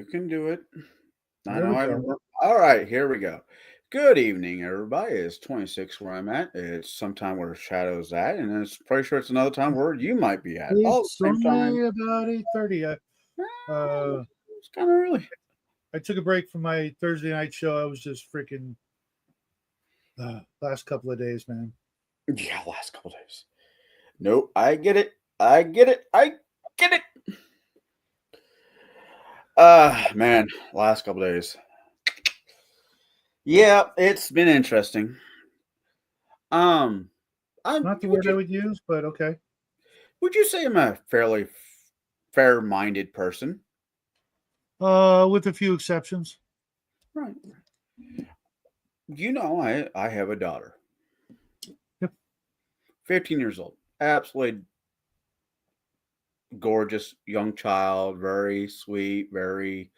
can do it. I There know we I go. haven't. All right, here we go. Good evening, everybody. It's 26 where I'm at. It's sometime where Shadow's at, and it's pretty sure it's another time where you might be at. All at It's the same time. only about 8:30. Uh, It's kind of early. I took a break from my Thursday night show. I was just freaking last couple of days, man. Yeah, last couple days. Nope, I get it. I get it. I get it. Man, last couple days. Yeah, it's been interesting. Um, I Not the word I would use, but okay. would you say I'm a fairly fair-minded person? With a few exceptions. Right. I have a daughter, Yep. 15 years old, absolutely gorgeous young child, very sweet, very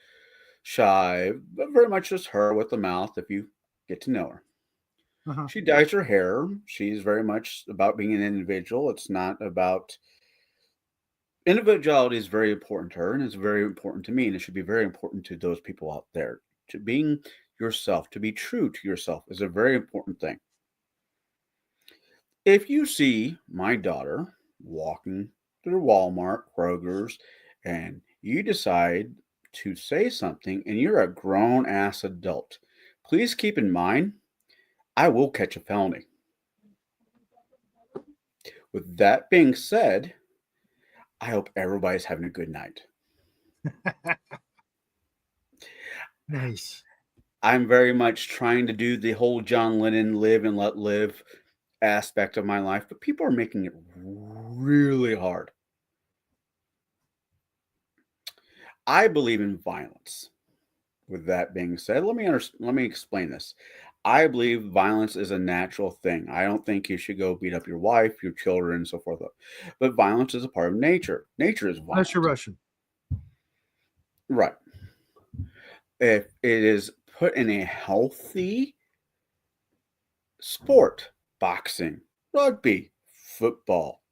shy, but very much just her with the mouth. If you get to know her, Uh-huh. she dyes her hair. She's very much about being an individual. It's not about individuality is very important to her, and it's very important to me, and it should be very important to those people out there. To being yourself, to be true to yourself, is a very important thing. If you see my daughter walking through Walmart, Kroger's, and you decide to say something and you're a grown ass adult, please keep in mind I will catch a felony. With that being said, I hope everybody's having a good night. Nice. I'm very much trying to do the whole John Lennon live and let live aspect of my life, but people are making it really hard. I believe in violence. With that being said, let me explain this. I believe violence is a natural thing. I don't think you should go beat up your wife, your children, and so forth. But violence is a part of nature. Nature is Unless you're violent. Russian. Right. If it is put in a healthy sport, boxing, rugby, football,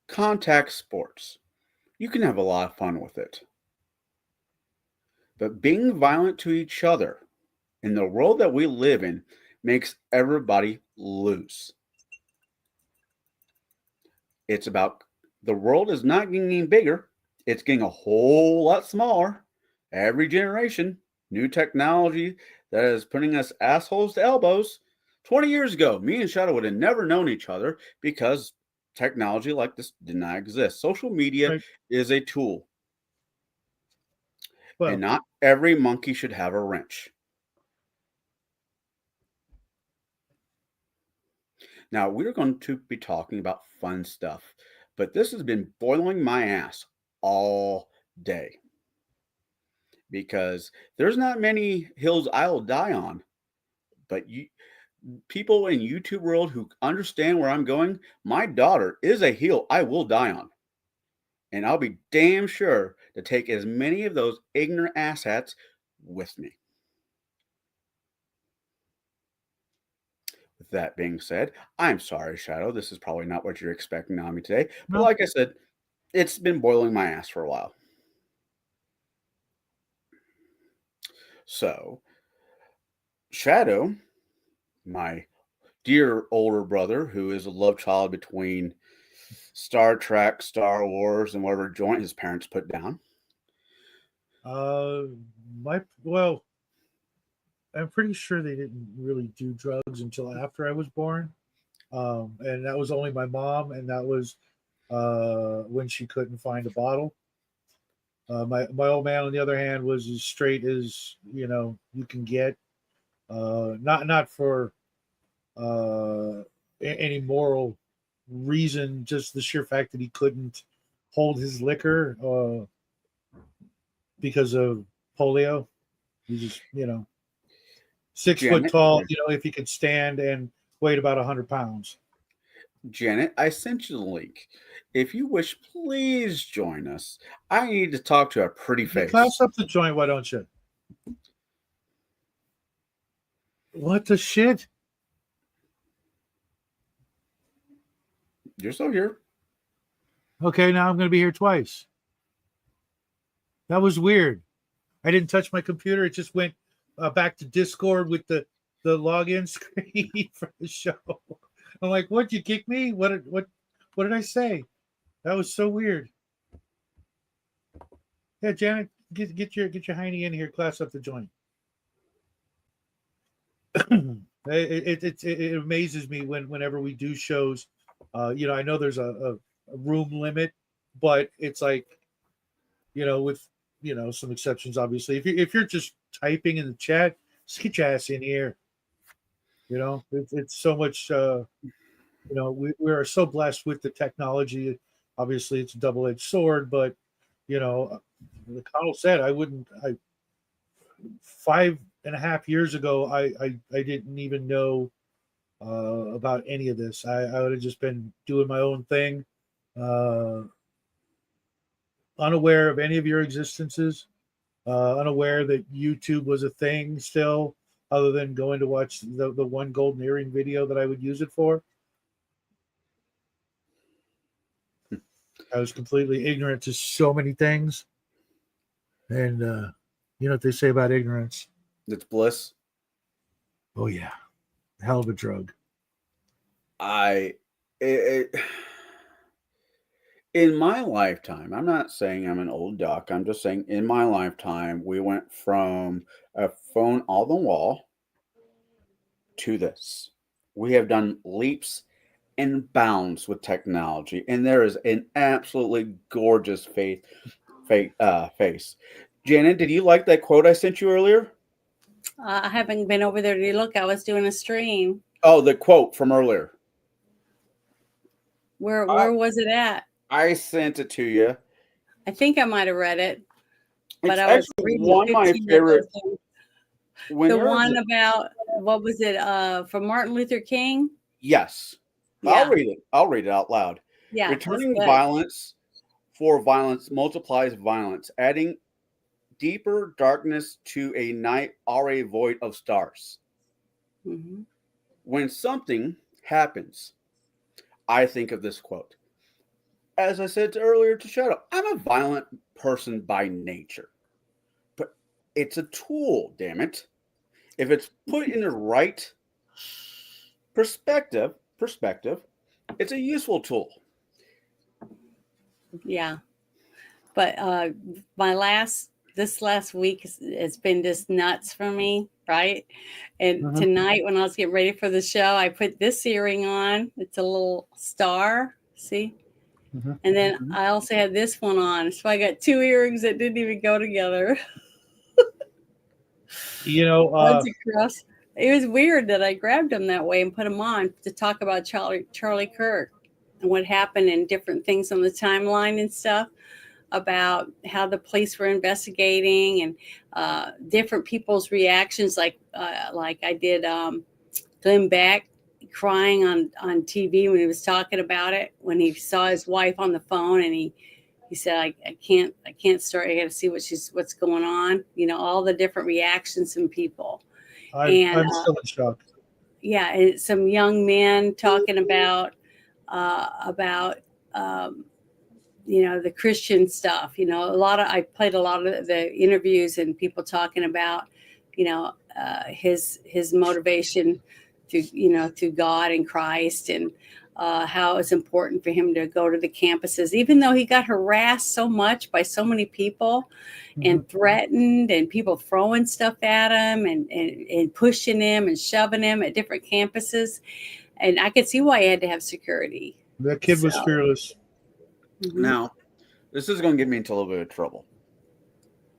contact sports, you can have a lot of fun with it. But being violent to each other in the world that we live in makes everybody lose. It's about the world is not getting bigger, it's getting a whole lot smaller. Every generation, new technology that is putting us assholes to elbows. 20 years ago, me and Shadow would have never known each other because technology like this did not exist. Social media Right. is a tool, and Well, not every monkey should have a wrench. Now, we're going to be talking about fun stuff, but this has been boiling my ass all day because there's not many hills I'll die on, but people in YouTube world who understand where I'm going, my daughter is a hill I will die on. And I'll be damn sure to take as many of those ignorant asshats with me. With that being said, I'm sorry, Shadow. This is probably not what you're expecting on me today. But no. like I said, it's been boiling my ass for a while. So, Shadow, my dear older brother, who is a love child between Star Trek, Star Wars, and whatever joint his parents put down. Uh, well, I'm pretty sure they didn't really do drugs until after I was born. And that was only my mom, and that was when she couldn't find a bottle. My old man, on the other hand, was as straight as you can get. Not for any moral reason, just the sheer fact that he couldn't hold his liquor because of polio. He just 6 foot Janet, tall. If he could stand and weighed about 100 pounds. Janet, I sent you the link. If you wish, please join us. I need to talk to a pretty You face. class up the joint, why don't you? What the shit? You're still here. Okay, now I'm going to be here twice. That was weird. I didn't touch my computer. It just went back to Discord with the login screen for the show. I'm like, what? You kick me? What did I say? That was so weird. Yeah, Janet, get your hiney in here. Class up the joint. It amazes me whenever we do shows. I know there's a room limit, but it's like, with some exceptions, obviously. If you're just typing in the chat, just get your ass in here. It's so much. We are so blessed with the technology. Obviously, it's a double-edged sword, but the Connell said I wouldn't. 5.5 years ago, I didn't even know about any of this. I would have just been doing my own thing, uh, unaware of any of your existences, unaware that YouTube was a thing still, other than going to watch the one golden earring video that I would use it for. I was completely ignorant to so many things. And you know what they say about ignorance? It's bliss. Oh, yeah. Hell of a drug. In my lifetime, I'm not saying I'm an old duck. I'm just saying in my lifetime, we went from a phone on the wall to this. We have done leaps and bounds with technology, and there is an absolutely gorgeous face. Janet, did you like that quote I sent you earlier? I haven't been over there to look. I was doing a stream. Oh, the quote from earlier. Where was it at? I sent it to you. I think I might have read it, but It's I was actually reading one of my 15 of favorite. those things. When The you're one about, what was it, from Martin Luther King? yes, Yeah. I'll read it. I'll read it out loud. Yeah, that's Returning good. violence for violence multiplies violence, adding deeper darkness to a night already void of stars. Mhm. When something happens, I think of this quote. As I said earlier to Shadow, I'm a violent person by nature, but it's a tool, damn it. If it's put in the right perspective, it's a useful tool. Yeah. But this last week has been just nuts for me, right? And tonight, when I was getting ready for the show, I put this earring on. It's a little star, see? And then I also had this one on. So I got two earrings that didn't even go together. One's across. It was weird that I grabbed them that way and put them on to talk about Charlie Kirk and what happened and different things on the timeline and stuff, about how the police were investigating and different people's reactions. Like I did Glenn Beck crying on TV when he was talking about it, when he saw his wife on the phone, and he said, I can't start. I got to see what's going on. All the different reactions from people. I'm still in shock. Yeah, and some young men talking about the Christian stuff. I played a lot of the interviews and people talking about, his motivation through God and Christ, and how it's important for him to go to the campuses, even though he got harassed so much by so many people and threatened, and people throwing stuff at him and pushing him and shoving him at different campuses. And I could see why he had to have security. That kid was fearless. Now, this is going to get me into a little bit of trouble.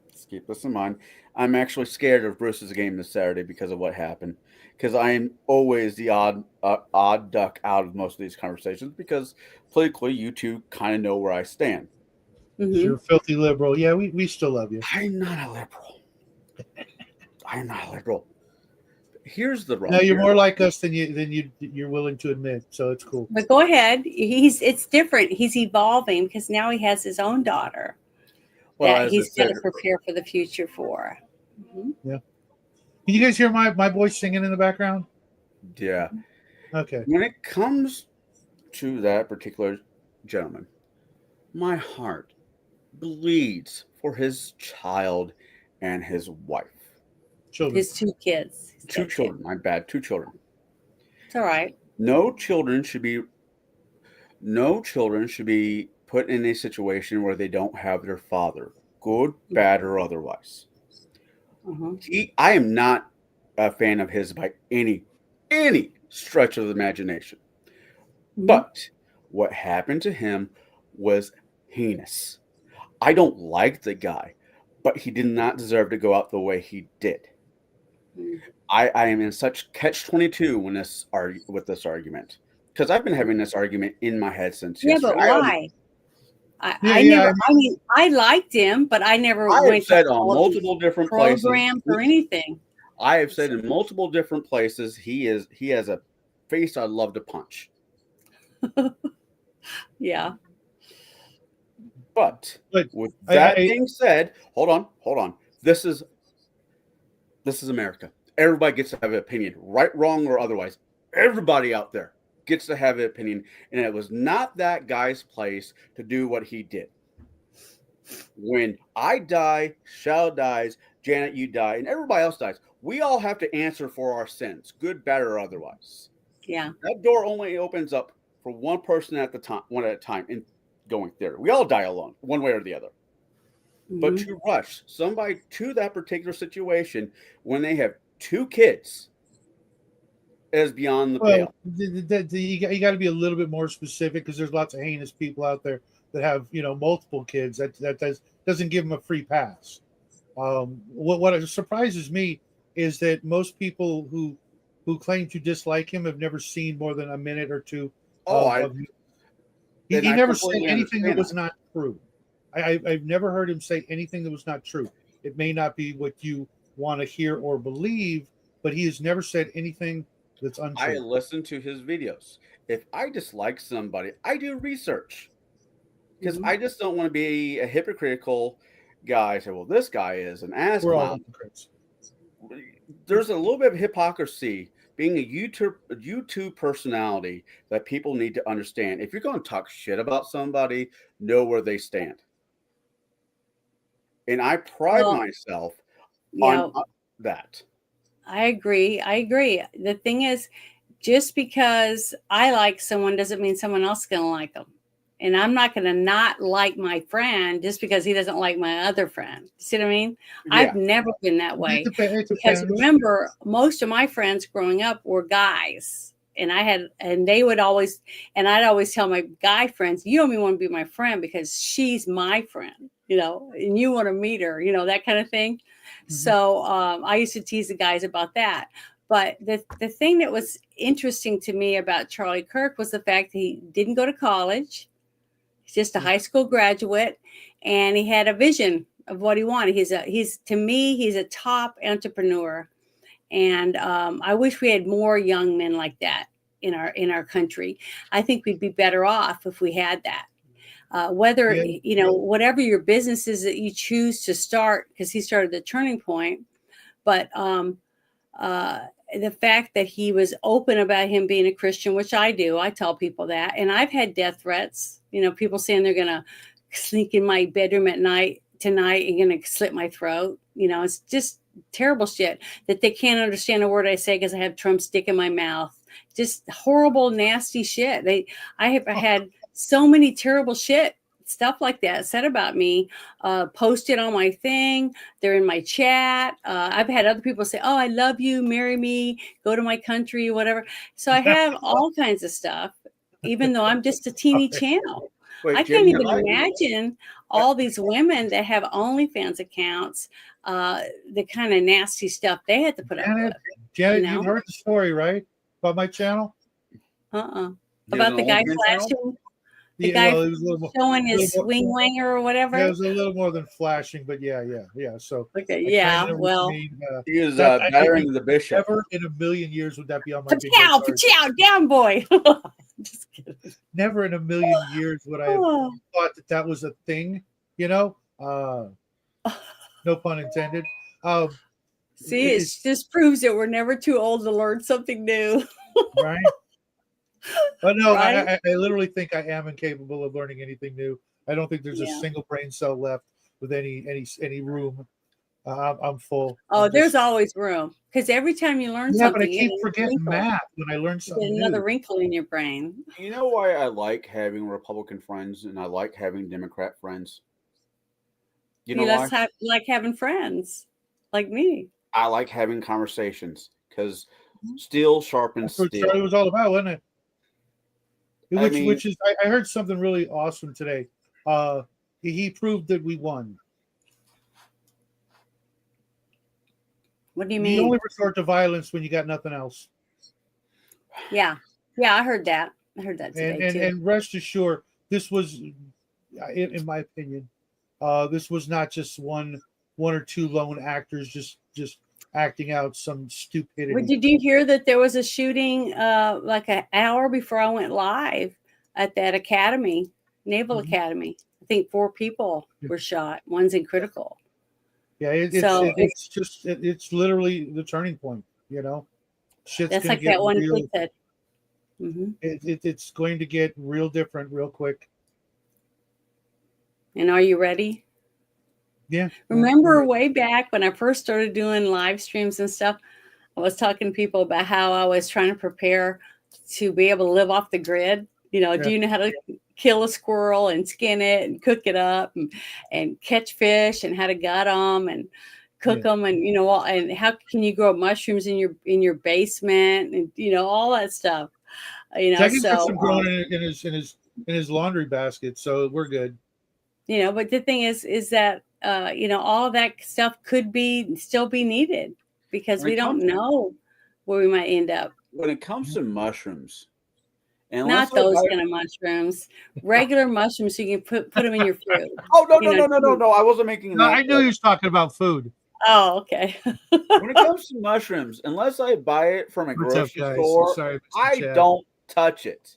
Let's keep this in mind. I'm actually scared of Bruce's game this Saturday because of what happened. Because I am always the odd duck out of most of these conversations, because politically, you two kind of know where I stand. You're a filthy liberal. Yeah, we still love you. I'm not a liberal. I'm not a liberal. Here's the wrong. No, you're more like us than you're willing to admit. So it's cool. But go ahead. It's different. He's evolving because now he has his own daughter that he's got to prepare for the future for. Yeah. Can you guys hear my voice singing in the background? Yeah. Okay. When it comes to that particular gentleman, my heart bleeds for his child and his wife. Children. His 2 kids. His Two stepkids. children. My bad. 2 children. It's all right. No children should be put in a situation where they don't have their father, good, bad, or otherwise. Uh-huh. I am not a fan of his by any stretch of the imagination. Mhm. But what happened to him was heinous. I don't like the guy, but he did not deserve to go out the way he did. Mm. I am in such catch-22 when with this argument, because I've been having this argument in my head since Yeah, yesterday. but why? I Yeah, never. I mean, I liked him, but I never I have went to said on all these multiple different places. programs or anything. I have said in multiple different places he has a face I'd love to punch. Yeah. But But with I- that I- being said, hold on. This is America. Everybody gets to have an opinion, right, wrong, or otherwise. Everybody out there gets to have an opinion, and it was not that guy's place to do what he did. When I die, Shell dies, Janet, you die, and everybody else dies, we all have to answer for our sins, good, bad, or otherwise. Yeah. That door only opens up for one person at one at a time in going there. We all die alone, one way or the other. But Mhm. to rush somebody to that particular situation when they have 2 kids is beyond the pale. Well, you got to be a little bit more specific because there's lots of heinous people out there that have multiple kids. That doesn't give them a free pass. What surprises me is that most people who claim to dislike him have never seen more than a minute or two. He never said anything that was not true. I've never heard him say anything that was not true. It may not be what you want to hear or believe, but he has never said anything that's untrue. I listen to his videos. If I dislike somebody, I do research because Mhm. I just don't want to be a hypocritical guy. Say, well, this guy is an ass We're all clown. hypocrites. There's a little bit of hypocrisy being a YouTube personality that people need to understand. If you're going to talk shit about somebody, know where they stand. And I pride Well, myself yeah, on that. I agree. The thing is, just because I like someone doesn't mean someone else is going to like them. And I'm not going to not like my friend just because he doesn't like my other friend. See what I mean? Yeah. I've never been that way. It Because depends. remember, most of my friends growing up were guys. And I'd always tell my guy friends, you don't even want to be my friend because she's my friend, and you want to meet her, that kind of thing. Mhm. So I used to tease the guys about that. But the thing that was interesting to me about Charlie Kirk was the fact that he didn't go to college. He's just a high school graduate, and he had a vision of what he wanted. To me, he's a top entrepreneur. And I wish we had more young men like that in our country. I think we'd be better off if we had that. Whatever your business is that you choose to start, because he started the Turning Point, but the fact that he was open about him being a Christian, which I do, I tell people that, and I've had death threats. People saying they're gonna sneak in my bedroom tonight and gonna slit my throat. It's just terrible shit that they can't understand a word I say because I have Trump's dick in my mouth. Just horrible, nasty shit. I have had so many terrible stuff like that said about me, posted on my thing. They're in my chat. I've had other people say, oh, I love you, marry me, go to my country, whatever. So I have all kinds of stuff, even though I'm just a teeny channel. Wait, I Jen, can't even imagine all these women that have OnlyFans accounts, the kind of nasty stuff they had to put up with. Janet, you've heard the story, right? About my channel? About the guy flashing? The guy showing his swing wanger or whatever. Yeah, it was a little more than flashing, but yeah. So okay, yeah. Well, he was battering the bishop. Never in a million years would that be on my big Pachow, down boy. Just kidding. Never in a million years would I have thought that was a thing. No pun intended. See, it just proves that we're never too old to learn something new. Right. But no, right? I literally think I am incapable of learning anything new. I don't think there's a single brain cell left with any room I'm full. Oh, I'm there's just, always room because every time you learn yeah, but I something, you keep get another forgetting wrinkle. math when I learn You something get another new. wrinkle in your brain. You know why I like having Republican friends and I like having Democrat friends? You know You why? just have like having friends, like me. I like having conversations because steel sharpens That's what Charlie steel. was all about, wasn't it? I mean, Which is I heard something really awesome today. Uh, he proved that we won. What do you You only mean? resort to violence when you got nothing else. Yeah, yeah, I heard that. I heard that And today and too. and rest assured, this was, in my opinion, this was not just one or two lone actors just acting out some But stupidity. did you hear that there was a shooting like an hour before I went live at that academy, Naval Mhm. Academy? I think 4 people were shot. One's in critical. Yeah, So it's just it's literally the turning point. You know, shit's that's gonna like get that one kid real. said. Hmm. It's going to get real different real quick. And are you ready? Yeah. Remember way back when I first started doing live streams and stuff, I was talking to people about how I was trying to prepare to be able to live off the grid. Do Yeah. you know how to kill a squirrel and skin it and cook it up and catch fish and how to gut them and cook Yeah. them and and how can you grow mushrooms in your basement and all that stuff. Jackie's got So some growing in his laundry basket, so we're good. but the thing is that all of that stuff could be still be needed because when we it don't comes know where we might end up. to mushrooms, unless Not I those buy kind of mushrooms. Regular mushrooms, so you can put them in your food. oh no You no know. no no no no, I wasn't making No, that. I knew he was talking about food. Oh, okay. When it comes to mushrooms, unless I buy it from a What's up, grocery guys? store, Sorry, Mr. I Chad. don't touch it.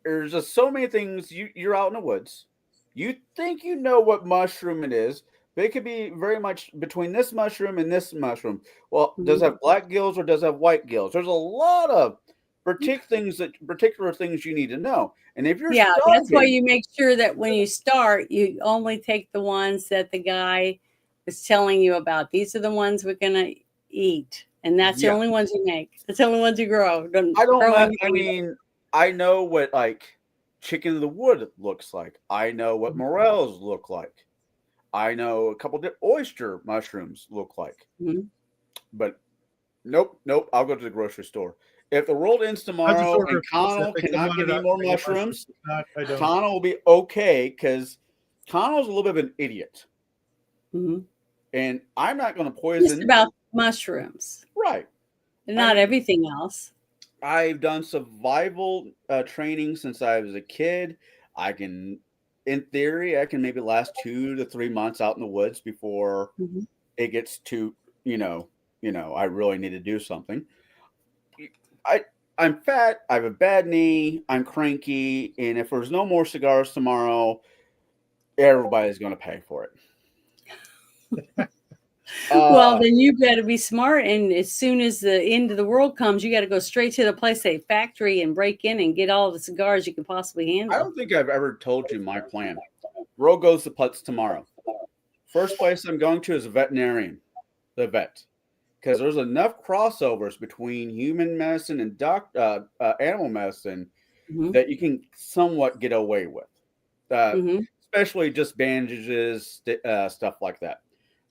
There's just so many things. You're out in the woods. You think you know what mushroom it is, but it could be very much between this mushroom and this mushroom. Well, does it Mhm. have black gills or does it have white gills? There's a lot of particular things you need to know. And if you're Yeah, that's why starving, you make sure that when you start, you only take the ones that the guy was telling you about. These are the ones we're gonna eat, and that's the yeah, only ones you make. That's the only ones you grow. Don't I don't grow know. I anything. mean, I know what like chicken in the wood looks like. I know what morels look like. I know a couple of oyster mushrooms look like. Mhm. But nope, nope. I'll go to the grocery store. If the world ends I'll just tomorrow order and a pizza. Connell If they come cannot on give it, me more I get mushrooms. mushrooms, If not, I don't. Connell will be okay because Connell's a little bit of an idiot. Mhm. And I'm not going to Just poison. about mushrooms, Right. and I not mean, everything else. I've done survival training since I was a kid. In theory, I can maybe last 2 to 3 months out in the woods before Mhm. it gets to, I really need to do something. I I'm fat. I have a bad knee. I'm cranky, and if there's no more cigars tomorrow, everybody's going to pay for it. Well, Uh, then you better be smart. And as soon as the end of the world comes, you got to go straight to the place, a factory, and break in and get all the cigars you can possibly I handle. don't think I've ever told you my plan. Roll goes to putts tomorrow. First place I'm going to is a veterinarian, the vet, because there's enough crossovers between human medicine and animal medicine Hmm. that you can somewhat get away with, Hmm. especially just bandages, stuff like that.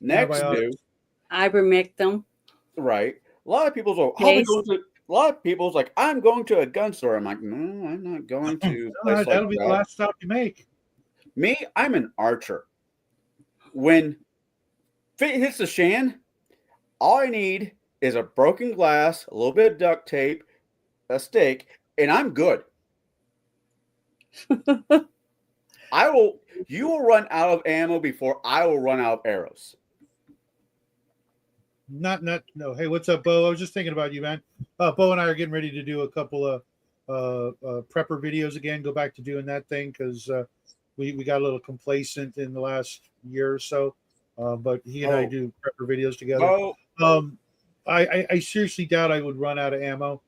Next, Antibiotics. Ivermectin, right? A lot of people's like, "I'll be case. going to." A lot of people's like, "I'm going to a gun store." I'm like, "No, I'm not going to a place like That'll be the that." last stop you make. Me, I'm an archer. When fit hits the shan, all I need is a broken glass, a little bit of duct tape, a stick, and I'm good. I will. You will run out of ammo before I will run out of arrows. Not no. Hey, what's up, Bo? I was just thinking about you, man. Bo and I are getting ready to do a couple of prepper videos again. Go back to doing that thing because we got a little complacent in the last year or so. But he and I Oh, do prepper videos together. well, Um, I seriously doubt I would run out of ammo.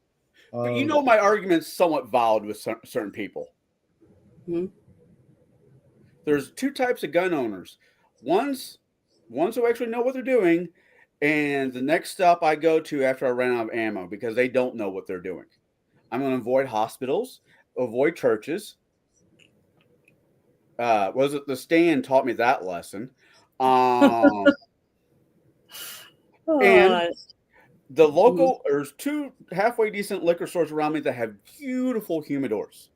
but you Uh, know my argument's somewhat valid with certain people. Mhm. There's two types of gun owners. One's ones who actually know what they're doing, and the next stop I go to after I run out of ammo because they don't know what they're doing. I'm going to avoid hospitals, avoid churches. Was it the stand taught me that lesson? Um, and Oh, the mhm. local, there's 2 halfway decent liquor stores around me that have beautiful humidors.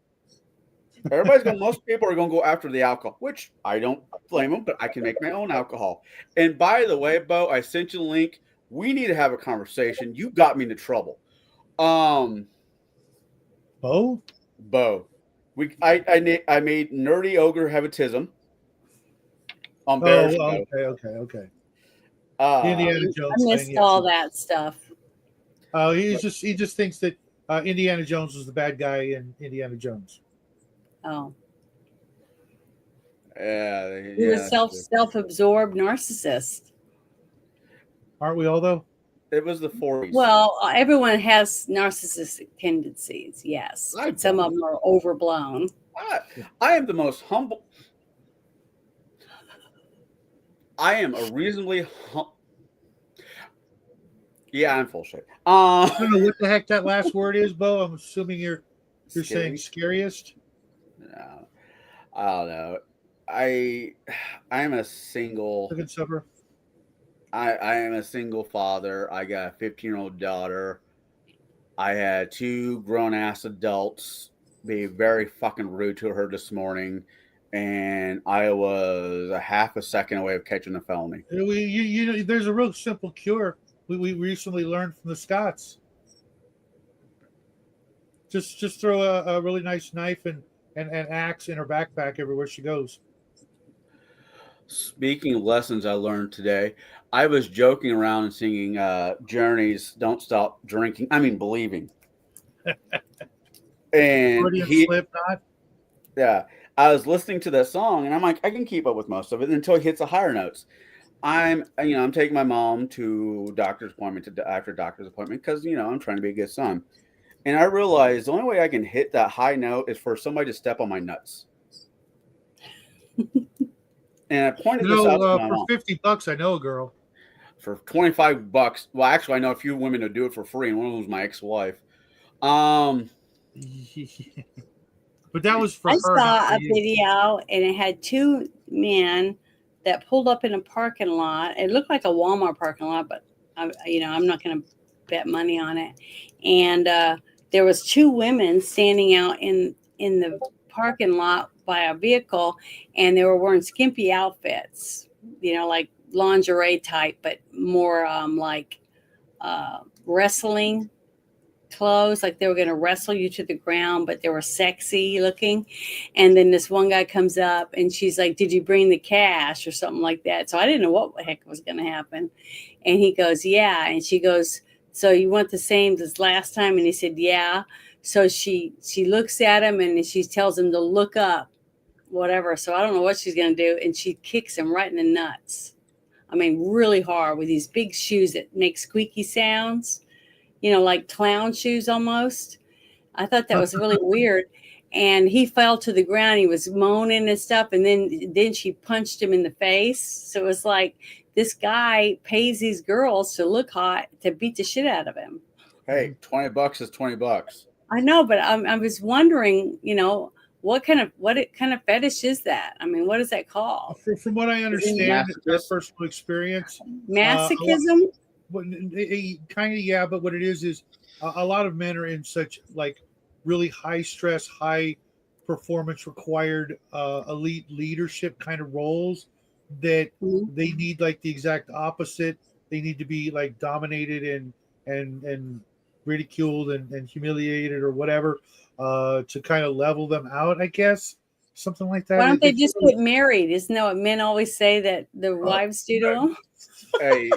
Most people are going to go after the alcohol, which I don't blame them, but I can make my own alcohol. And by the way, Bo, I sent you the link. We need to have a conversation. You got me into trouble. Um, Bo? Bo, I made nerdy ogre habitism on Bear Oh, Show. okay. Uh, Indiana I Jones thing, missed yes. all that stuff. Oh, he just thinks that Indiana Jones was the bad guy in Indiana Jones. Oh, yeah, he was yeah. self-absorbed narcissist. Aren't we all though? It was the 40s. Well, everyone has narcissistic tendencies, yes, I but some of don't. them are overblown. I am the most humble. I am a reasonably Yeah, I'm full shit. I don't know what the heck that last word is, Bo. I'm assuming you're saying scariest. No, I don't know. I I am a single. Second supper. I am a single father. I got a 15-year-old daughter. I had 2 grown ass adults be very fucking rude to her this morning, and I was a half a second away of catching a felony. You know, there's a real simple cure. We recently learned from the Scots. Just throw a really nice knife and axe in her backpack everywhere she goes. Speaking of lessons I learned today, I was joking around and singing Journey's "Don't Stop Drinking." I mean, believing. And Freudian he, Slipknot. yeah, I was listening to that song, and I'm like, I can keep up with most of it until he hits the higher notes. I'm taking my mom to doctor's appointment after doctor's appointment because I'm trying to be a good son, and I realized the only way I can hit that high note is for somebody to step on my nuts. And I pointed this out to my For mom. $50, I know a girl. For $25. Well, actually, I know a few women who do it for free, and one of them was my ex-wife. But that was for I her, not saw for a you. video and it had 2 men that pulled up in a parking lot. It looked like a Walmart parking lot, but I'm not going to bet money on it. And there was 2 women standing out in the parking lot by a vehicle, and they were wearing skimpy outfits, like lingerie type, but more like wrestling clothes, like they were going to wrestle you to the ground, but they were sexy looking. And then this one guy comes up and she's like, "Did you bring the cash?" or something like that. So I didn't know what the heck was going to happen. And he goes, "Yeah." And she goes, "So you want the same as last time?" And he said, "Yeah." So she looks at him and she tells him to look up whatever. So I don't know what she's going to do. And she kicks him right in the nuts. I mean, really hard with these big shoes that make squeaky sounds, like clown shoes almost. I thought that was really weird. And he fell to the ground. He was moaning and stuff. And then she punched him in the face. So it was like this guy pays these girls to look hot to beat the shit out of him. Hey, $20 is $20. I know, but I was wondering, what kind of fetish is that? I mean, what is that called? From what I understand, it's not personal experience. Masochism? Kind of, yeah. But what it is a lot of men are in such like really high stress, high performance required elite leadership kind of roles that they need like the exact opposite. They need to be like dominated and ridiculed and humiliated or whatever to kind of level them out, I guess. Something like that. Why don't they just get married? Isn't that what men always say that the wives do to them? Hey,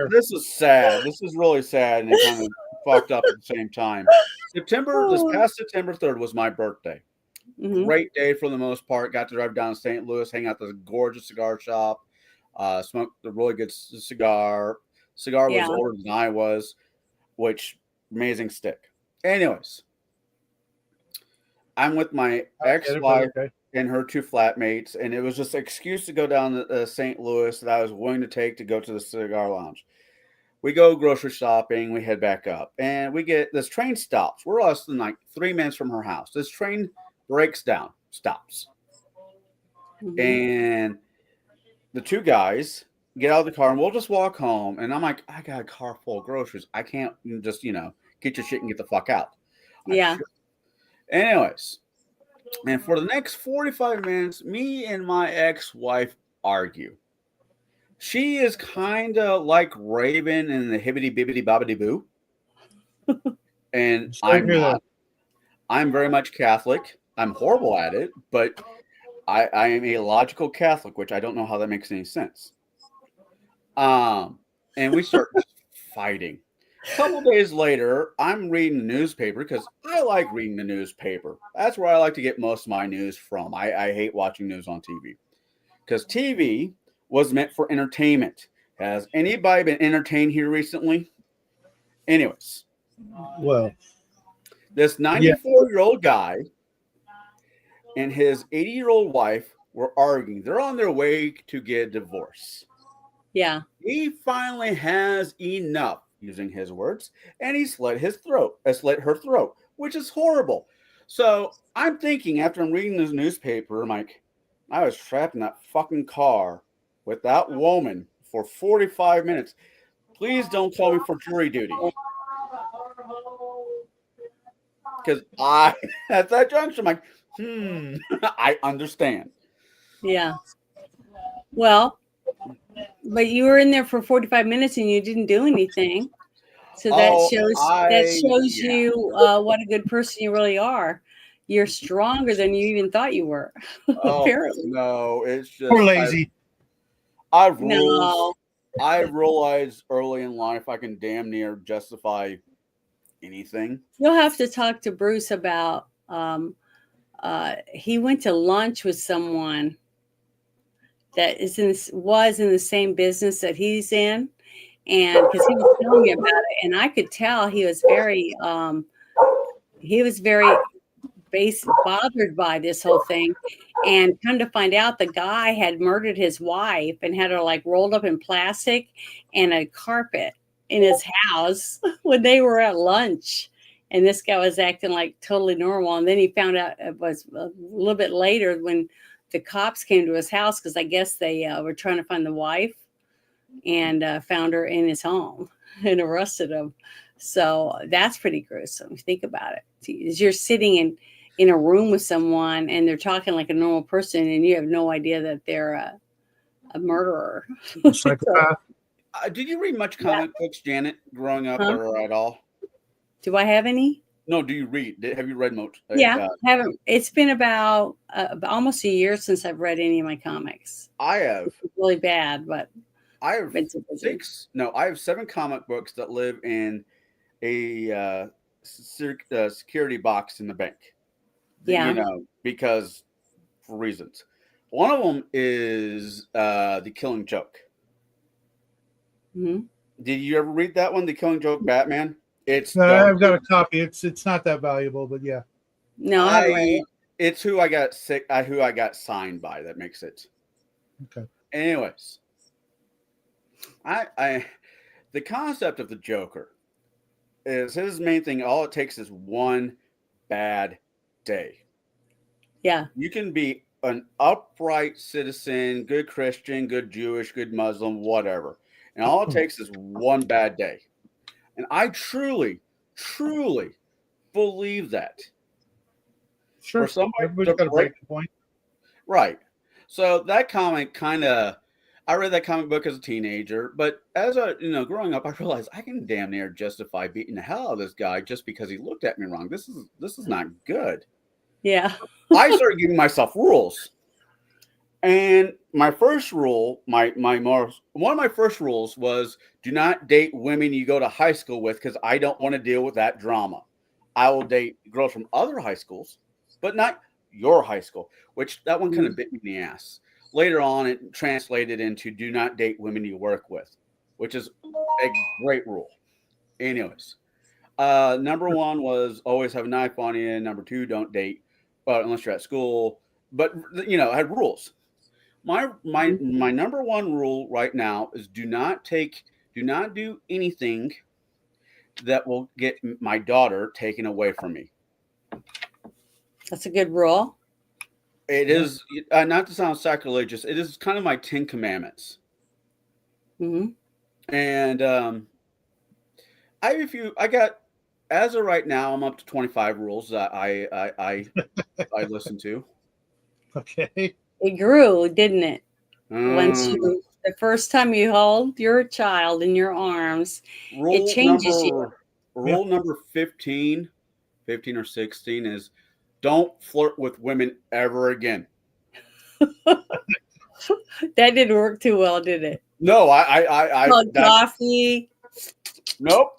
this is sad. This is really sad and kind of fucked up at the same time. This past September 3rd was my birthday. Mm-hmm. Great day for the most part. Got to drive down to St. Louis, hang out at this gorgeous cigar shop, smoked a really good cigar. Cigar was older than I was, which amazing stick. Anyways, I'm with my ex-wife. and her two flatmates, and it was just an excuse to go down to St. Louis that I was willing to take to go to the Cigar Lounge. We go grocery shopping, we head back up, and we get this train stops. We're less than like 3 minutes from her house. This train breaks down, stops, and the two guys get out of the car, and we'll just walk home. And I'm like, I got a car full of groceries. I can't just, get your shit and get the fuck out. Yeah. Anyways, and for the next 45 minutes, me and my ex-wife argue. She is kind of like Raven in the Hibbity Bibbity Bobbity Boo. And I'm not. I'm very much Catholic. I'm horrible at it, but I am a logical Catholic, which I don't know how that makes any sense. And we start fighting. A couple days later, I'm reading the newspaper because I like reading the newspaper. That's where I like to get most of my news from. I hate watching news on TV because TV was meant for entertainment. Has anybody been entertained here recently? Anyways. Well, this 94-year-old guy and his 80-year-old wife were arguing. They're on their way to get a divorce. Yeah. He finally has enough, using his words, and he slit her throat, which is horrible. So I'm thinking, after I'm reading this newspaper, I'm like, I was trapped in that fucking car with that woman for 45 minutes. Please don't call me for jury duty. Because at that juncture, I'm like, I understand. Yeah. Well, but you were in there for 45 minutes and you didn't do anything. So that shows you what a good person you really are. You're stronger than you even thought you were. Apparently. No, it's just we're lazy. I realized early in life I can damn near justify anything. You'll have to talk to Bruce about he went to lunch with someone that was in the same business that he's in, and because he was telling me about it, and I could tell he was very bothered by this whole thing. And come to find out, the guy had murdered his wife and had her like rolled up in plastic and a carpet in his house when they were at lunch. And this guy was acting like totally normal. And then he found out it was a little bit later when the cops came to his house, because I guess they were trying to find the wife, and found her in his home and arrested him. So that's pretty gruesome. Think about it. You're sitting in a room with someone and they're talking like a normal person, and you have no idea that they're a murderer. Psychopath. Did you read much comic books, Janet, growing up, or at all? Do I have any? No, do you read? Have you read much? Yeah, haven't. It's been about almost a year since I've read any of my comics. I have. It's really bad, but I have I have 7 comic books that live in a security box in the bank. Yeah. Because for reasons. One of them is The Killing Joke. Mm-hmm. Did you ever read that one, The Killing Joke Batman? I've got a copy. It's not that valuable, but yeah. No, I haven't read it. It's who I got signed by that makes it. Okay. Anyways, the concept of the Joker is his main thing. All it takes is one bad day. Yeah. You can be an upright citizen, good Christian, good Jewish, good Muslim, whatever. And all it takes is one bad day. And I truly, truly believe that. Sure. For somebody Everybody's got a breaking point. Right. So that comic I read that comic book as a teenager, but as growing up, I realized I can damn near justify beating the hell out of this guy just because he looked at me wrong. This is not good. Yeah. I started giving myself rules. And my first rule, one of my first rules was do not date women you go to high school with, because I don't want to deal with that drama. I will date girls from other high schools, but not your high school, which that one kind of bit me in the ass. Later on, it translated into do not date women you work with, which is a great rule. Anyways, number 1 was always have a knife on you. Number 2, don't date, unless you're at school, but I had rules. My number one rule right now is do not do anything that will get my daughter taken away from me. That's a good rule. It is not to sound sacrilegious. It is kind of my 10 commandments. Mm-hmm. And I got, as of right now, I'm up to 25 rules that I listen to. Okay. It grew, didn't it? The first time you hold your child in your arms, it changes you. Rule number 15 or 16 is don't flirt with women ever again. That didn't work too well, did it? No, coffee. Nope.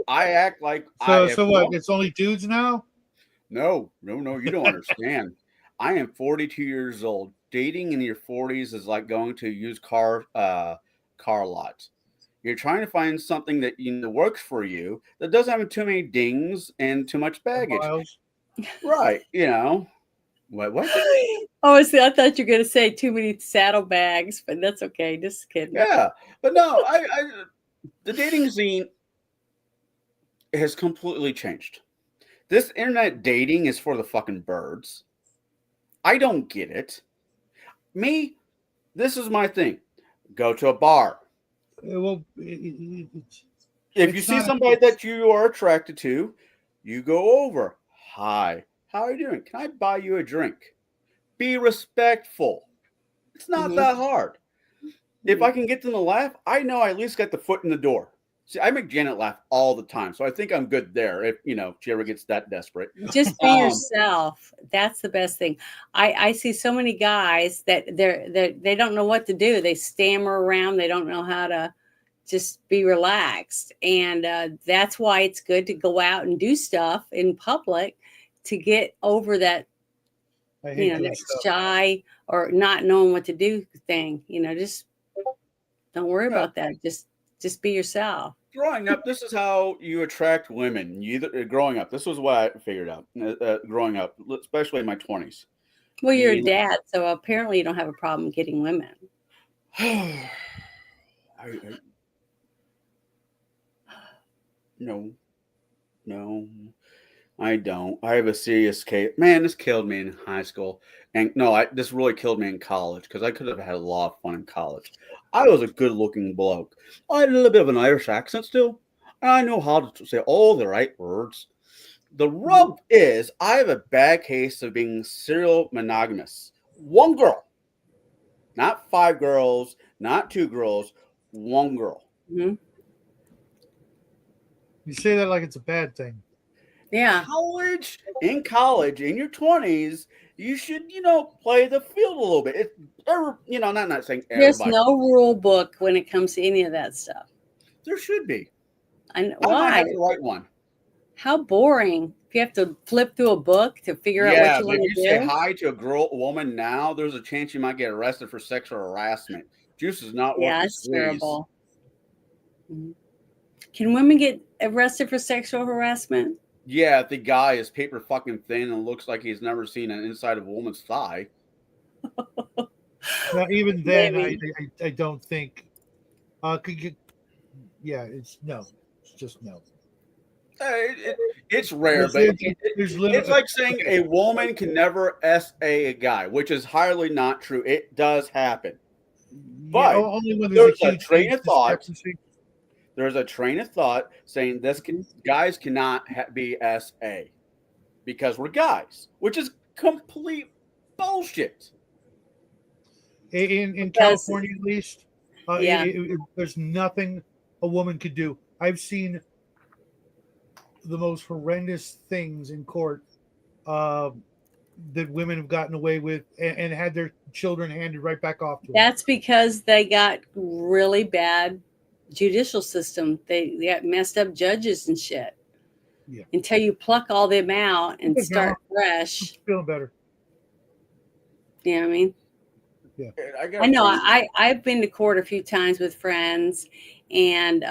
I act like so what? It's only dudes now? No, you don't understand. I am 42 years old. Dating in your 40s is like going to a used car lot. You're trying to find something that works for you that doesn't have too many dings and too much baggage. Right, What? Oh, I thought you were going to say too many saddlebags, but that's okay. Just kidding. Yeah, but no, the dating scene has completely changed. This internet dating is for the fucking birds. I don't get it. Me, this is my thing. Go to a bar. Well, if you see somebody that you are attracted to, you go over. Hi, how are you doing? Can I buy you a drink? Be respectful. It's not that hard. If I can get them to laugh, I know I at least got the foot in the door. See, I make Janet laugh all the time, so I think I'm good there. If she ever gets that desperate, just be yourself. That's the best thing. I see so many guys that they don't know what to do. They stammer around. They don't know how to just be relaxed, and that's why it's good to go out and do stuff in public to get over that. That shy or not knowing what to do thing. Just don't worry about that. Just be yourself. Growing up, this is how you attract women. Growing up, this was what I figured out. Growing up, especially in my 20s. Well, you're a dad, so apparently you don't have a problem getting women. No, I don't. I have a serious case. Man, this killed me in high school. And no, this really killed me in college because I could have had a lot of fun in college. I was a good-looking bloke. I had a little bit of an Irish accent still. And I know how to say all the right words. The rub is I have a bad case of being serial monogamous. One girl. Not 5 girls, not 2 girls, one girl. Mm-hmm. You say that like it's a bad thing. Yeah. In college, in your 20s, you should, play the field a little bit. Not saying everybody. There's no rule book when it comes to any of that stuff. There should be. And why? I might have to write one. How boring. If you have to flip through a book to figure out what you want to do. If you say hi to a woman now, there's a chance you might get arrested for sexual harassment. Juice is not worth the that's squeeze. Terrible. Mm-hmm. Can women get arrested for sexual harassment? Yeah, if the guy is paper fucking thin and looks like he's never seen an inside of a woman's thigh. Now, even then, I don't think. It's no. It's just no. It's rare, but it's like saying a woman can never a guy, which is highly not true. It does happen. But only when there's a train of thought. There's a train of thought saying guys cannot be SA because we're guys, which is complete bullshit. In California, at least, there's nothing a woman could do. I've seen the most horrendous things in court that women have gotten away with and had their children handed right back off to them. That's because they got really bad judicial system. They got messed up judges and shit. Yeah. Until you pluck all them out and start fresh. I'm feeling better. You know what I mean? Yeah. I know. I've been to court a few times with friends and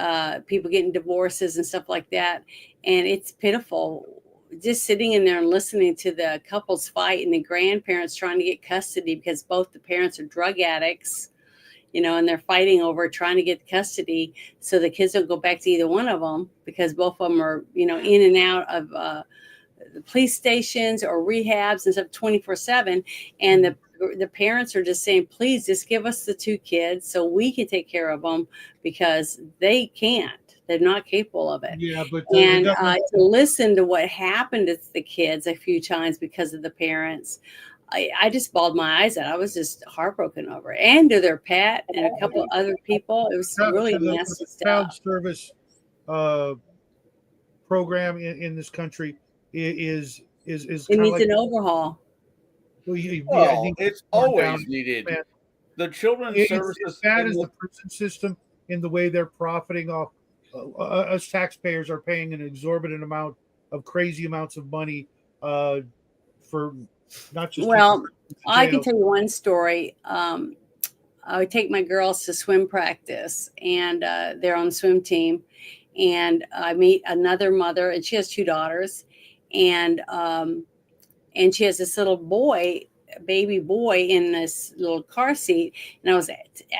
people getting divorces and stuff like that. And it's pitiful. just sitting in there and listening to the couples fight and the grandparents trying to get custody because both the parents are drug addicts, and they're fighting over trying to get custody so the kids don't go back to either one of them because both of them are, in and out of the police stations or rehabs and stuff 24/7. And the parents are just saying, please just give us the 2 kids so we can take care of them because they can't. They're not capable of it. Yeah, but And to listen to what happened to the kids a few times because of the parents, I just bawled my eyes out. I was just heartbroken over it. And to their pet and a couple of other people. It was really nasty Child stuff. service program in this country is It kind of needs like an overhaul. Well, it's always needed. The children's It's services as bad as the prison system in the way they're profiting off. Us taxpayers are paying an exorbitant amount of crazy amounts of money for not just. Well, I can tell you one story. I would take my girls to swim practice, and they're on the swim team. And I meet another mother, and she has 2 daughters, and she has this little boy, baby boy, in this little car seat. And I was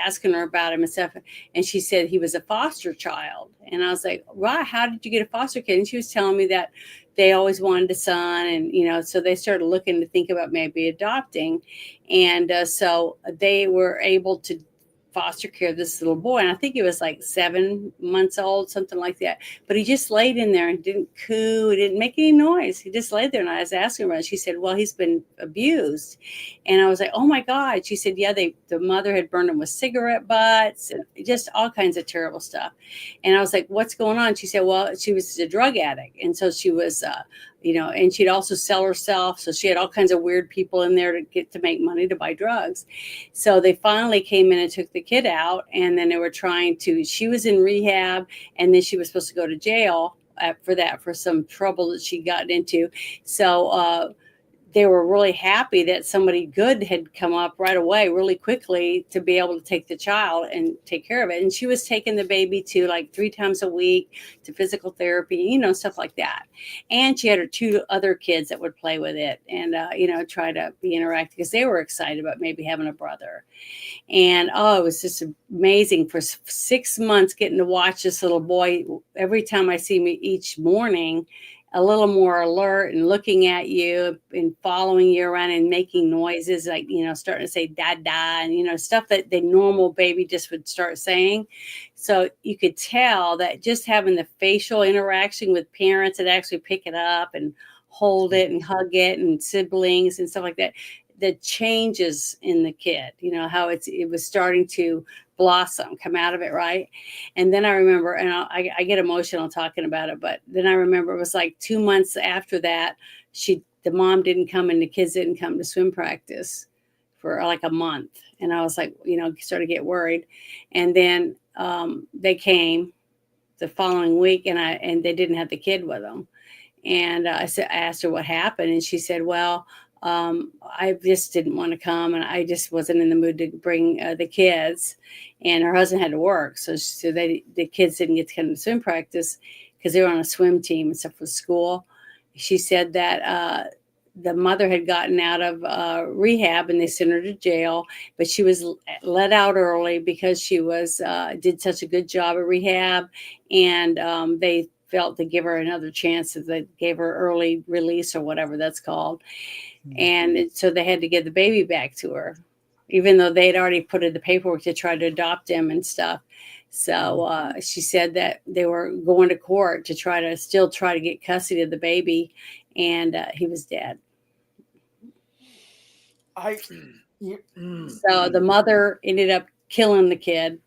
asking her about him and stuff, and she said he was a foster child. And I was like, "Wow, how did you get a foster kid?" And she was telling me that they always wanted a son, and so they started looking to think about maybe adopting, and so they were able to foster care this little boy, and I think he was like 7 months old, something like that. But he just laid in there and didn't coo, didn't make any noise. He just laid there, and I was asking her about it. She said, "Well, he's been abused," and I was like, "Oh my God!" She said, "Yeah, the mother had burned him with cigarette butts and just all kinds of terrible stuff." And I was like, "What's going on?" She said, "Well, she was a drug addict, and so she was." And she'd also sell herself. So she had all kinds of weird people in there to make money to buy drugs. So they finally came in and took the kid out. And then they were she was in rehab, and then she was supposed to go to jail for some trouble that she got into. So they were really happy that somebody good had come up right away, really quickly, to be able to take the child and take care of it. And she was taking the baby to like 3 times a week to physical therapy, stuff like that. And she had her 2 other kids that would play with it and, try to be interactive because they were excited about maybe having a brother. And it was just amazing for 6 months getting to watch this little boy. Every time I see me each morning, a little more alert and looking at you and following you around and making noises like, starting to say dada and, stuff that the normal baby just would start saying. So you could tell that just having the facial interaction with parents that actually pick it up and hold it and hug it and siblings and stuff like that, the changes in the kid, how it was starting to blossom, come out of it, right? And then I remember, and I get emotional talking about it, but then I remember it was like 2 months after that, the mom didn't come and the kids didn't come to swim practice for like a month. And I was like, started to get worried. And then they came the following week, and they didn't have the kid with them. And I asked her what happened, and she said, "Well, I just didn't want to come, and I just wasn't in the mood to bring the kids." And her husband had to work, so the kids didn't get to come to swim practice because they were on a swim team and stuff with school. She said that the mother had gotten out of rehab, and they sent her to jail, but she was let out early because she did such a good job at rehab, and they felt to give her another chance, so they gave her early release or whatever that's called. And so they had to give the baby back to her, even though they'd already put in the paperwork to try to adopt him and stuff. So she said that they were going to court to still try to get custody of the baby, and he was dead. So the mother ended up killing the kid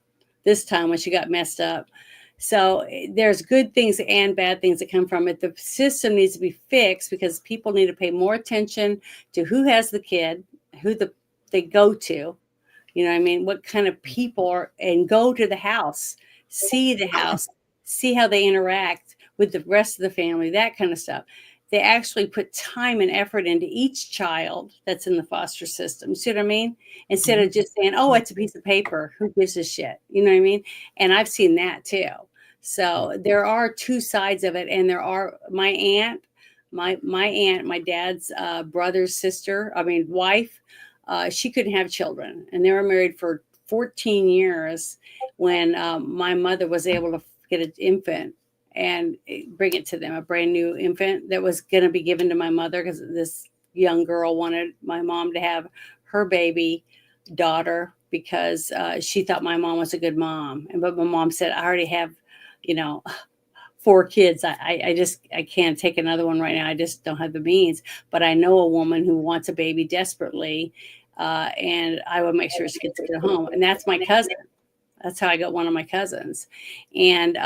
this time when she got messed up. So there's good things and bad things that come from it. The system needs to be fixed because people need to pay more attention to who has the kid, who they go to, what I mean? What kind of people are, and go to the house, see the house, see how they interact with the rest of the family, that kind of stuff. They actually put time and effort into each child that's in the foster system. You see what I mean? Instead of just saying, "Oh, it's a piece of paper. Who gives a shit?" You know what I mean? And I've seen that too. So there are 2 sides of it. And my aunt My aunt, my dad's brother's sister, wife, she couldn't have children, and they were married for 14 years when my mother was able to get an infant and bring it to them, a brand new infant that was going to be given to my mother because this young girl wanted my mom to have her baby daughter because she thought my mom was a good mom. But my mom said, I already have, 4 kids. I can't take another one right now. I just don't have the means. But I know a woman who wants a baby desperately, and I will make sure she gets to get home. And that's my cousin. That's how I got one of my cousins. And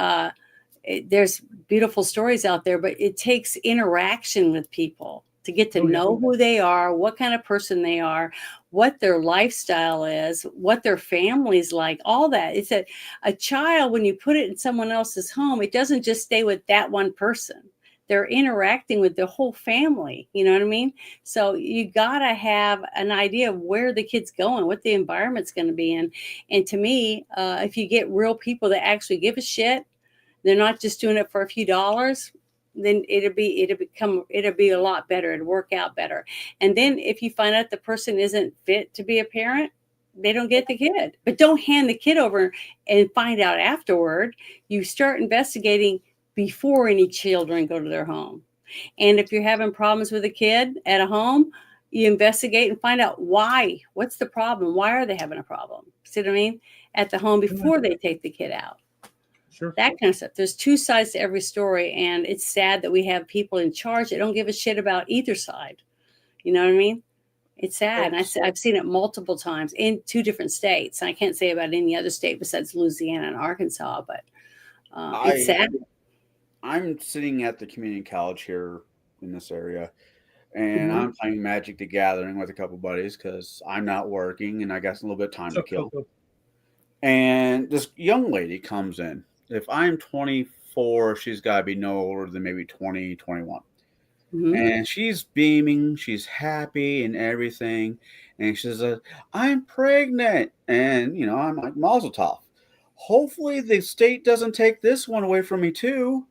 there's beautiful stories out there, but it takes interaction with people to get to know who they are, what kind of person they are, what their lifestyle is, what their family's like, all that. It's a child, when you put it in someone else's home, it doesn't just stay with that one person. They're interacting with the whole family. You know what I mean? So you got to have an idea of where the kid's going, what the environment's going to be in. And to me, if you get real people that actually give a shit, they're not just doing it for a few dollars, then it'll be a lot better. It'll work out better. And then if you find out the person isn't fit to be a parent, they don't get the kid. But don't hand the kid over and find out afterward. You start investigating before any children go to their home. And if you're having problems with a kid at a home, you investigate and find out why. What's the problem? Why are they having a problem? See what I mean? At the home before they take the kid out. Sure. That kind of stuff. There's two sides to every story, and it's sad that we have people in charge that don't give a shit about either side. You know what I mean? It's sad. And I've seen it multiple times in 2 different states. I can't say about any other state besides Louisiana and Arkansas, but it's sad. I'm sitting at the community college here in this area, and I'm playing Magic the Gathering with a couple buddies because I'm not working and I got a little bit of time to kill. And this young lady comes in. If I'm 24, she's got to be no older than maybe 20, 21. And she's beaming. She's happy and everything. And she says, I'm pregnant. And, I'm like, Mazel tov. Hopefully the state doesn't take this one away from me too.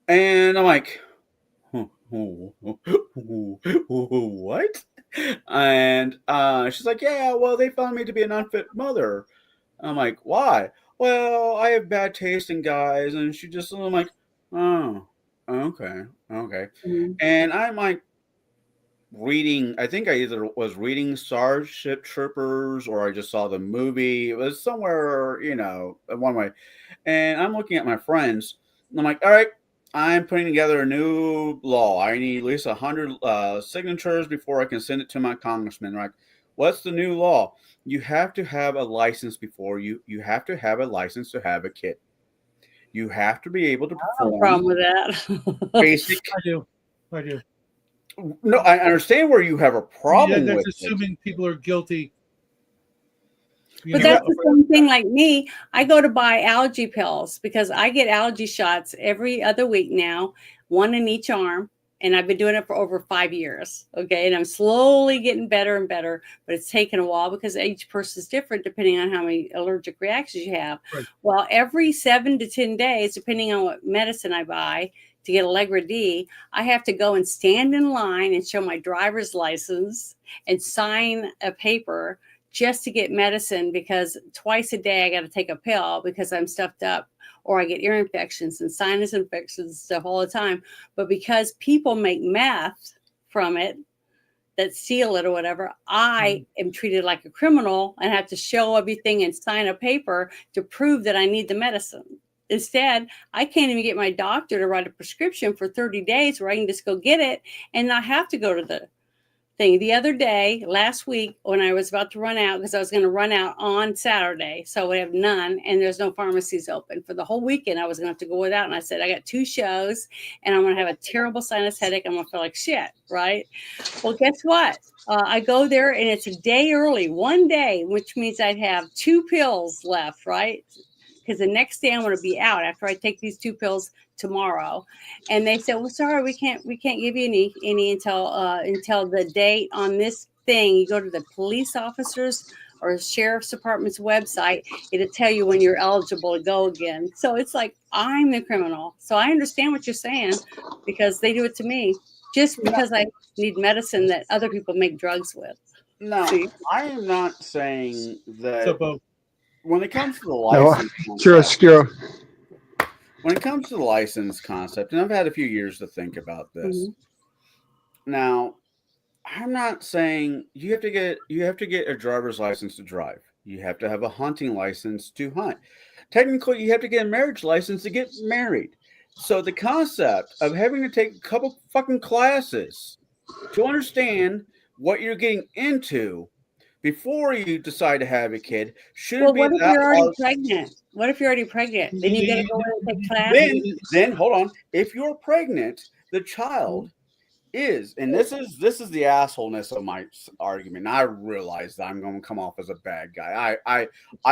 And I'm like, what? And she's like, yeah, well, they found me to be an unfit mother. I'm like, why? Well, I have bad taste in guys. And I'm like, oh, okay. And I'm like reading, I think I either was reading Starship Troopers or I just saw the movie. It was somewhere, one way. And I'm looking at my friends. And I'm like, all right, I'm putting together a new law. I need at least 100 signatures before I can send it to my congressman. Like, what's the new law? You have to have a license before you have to have a license to have a kid. You have to be able to perform. No problem with that. Basic. I do. No, I understand where you have a problem that's with assuming people are guilty. But that's the same thing like me. I go to buy allergy pills because I get allergy shots every other week now, 1 in each arm. And I've been doing it for over 5 years. Okay. And I'm slowly getting better and better, but it's taken a while because each person is different depending on how many allergic reactions you have. Right. Well, every 7 to 10 days, depending on what medicine I buy to get Allegra D, I have to go and stand in line and show my driver's license and sign a paper just to get medicine because twice a day I got to take a pill because I'm stuffed up. Or I get ear infections and sinus infections and stuff all the time. But because people make meth from it, that steal it or whatever, I am treated like a criminal and have to show everything and sign a paper to prove that I need the medicine. Instead, I can't even get my doctor to write a prescription for 30 days where I can just go get it and not have to go to the thing. The other day, last week, when I was about to run out, because I was going to run out on Saturday, so I would have none, and there's no pharmacies open. For the whole weekend, I was going to have to go without, and I said, I got 2 shows, and I'm going to have a terrible sinus headache. I'm going to feel like shit, right? Well, guess what? I go there, and it's a day early, 1 day, which means I'd have 2 pills left, right? Because the next day I'm going to be out after I take these 2 pills tomorrow. And they said, well, sorry, we can't give you any until the date on this thing. You go to the police officer's or sheriff's department's website, it'll tell you when you're eligible to go again. So it's like I'm the criminal. So I understand what you're saying because they do it to me just because I need medicine that other people make drugs with. No, See? I am not saying that So, Bo, when it comes to the No, license Skiro. when it comes to the license concept, and I've had a few years to think about this. Now, I'm not saying you have to get a driver's license to drive. You have to have a hunting license to hunt. Technically, you have to get a marriage license to get married. So the concept of having to take a couple fucking classes to understand what you're getting into before you decide to have a kid shouldn't Well, be what if that you're already hard. pregnant? What if you're already pregnant? Then you got to go in and take classes. Then hold on. If you're pregnant, the child is, and this is the assholeness of my argument. And I realize that I'm going to come off as a bad guy. I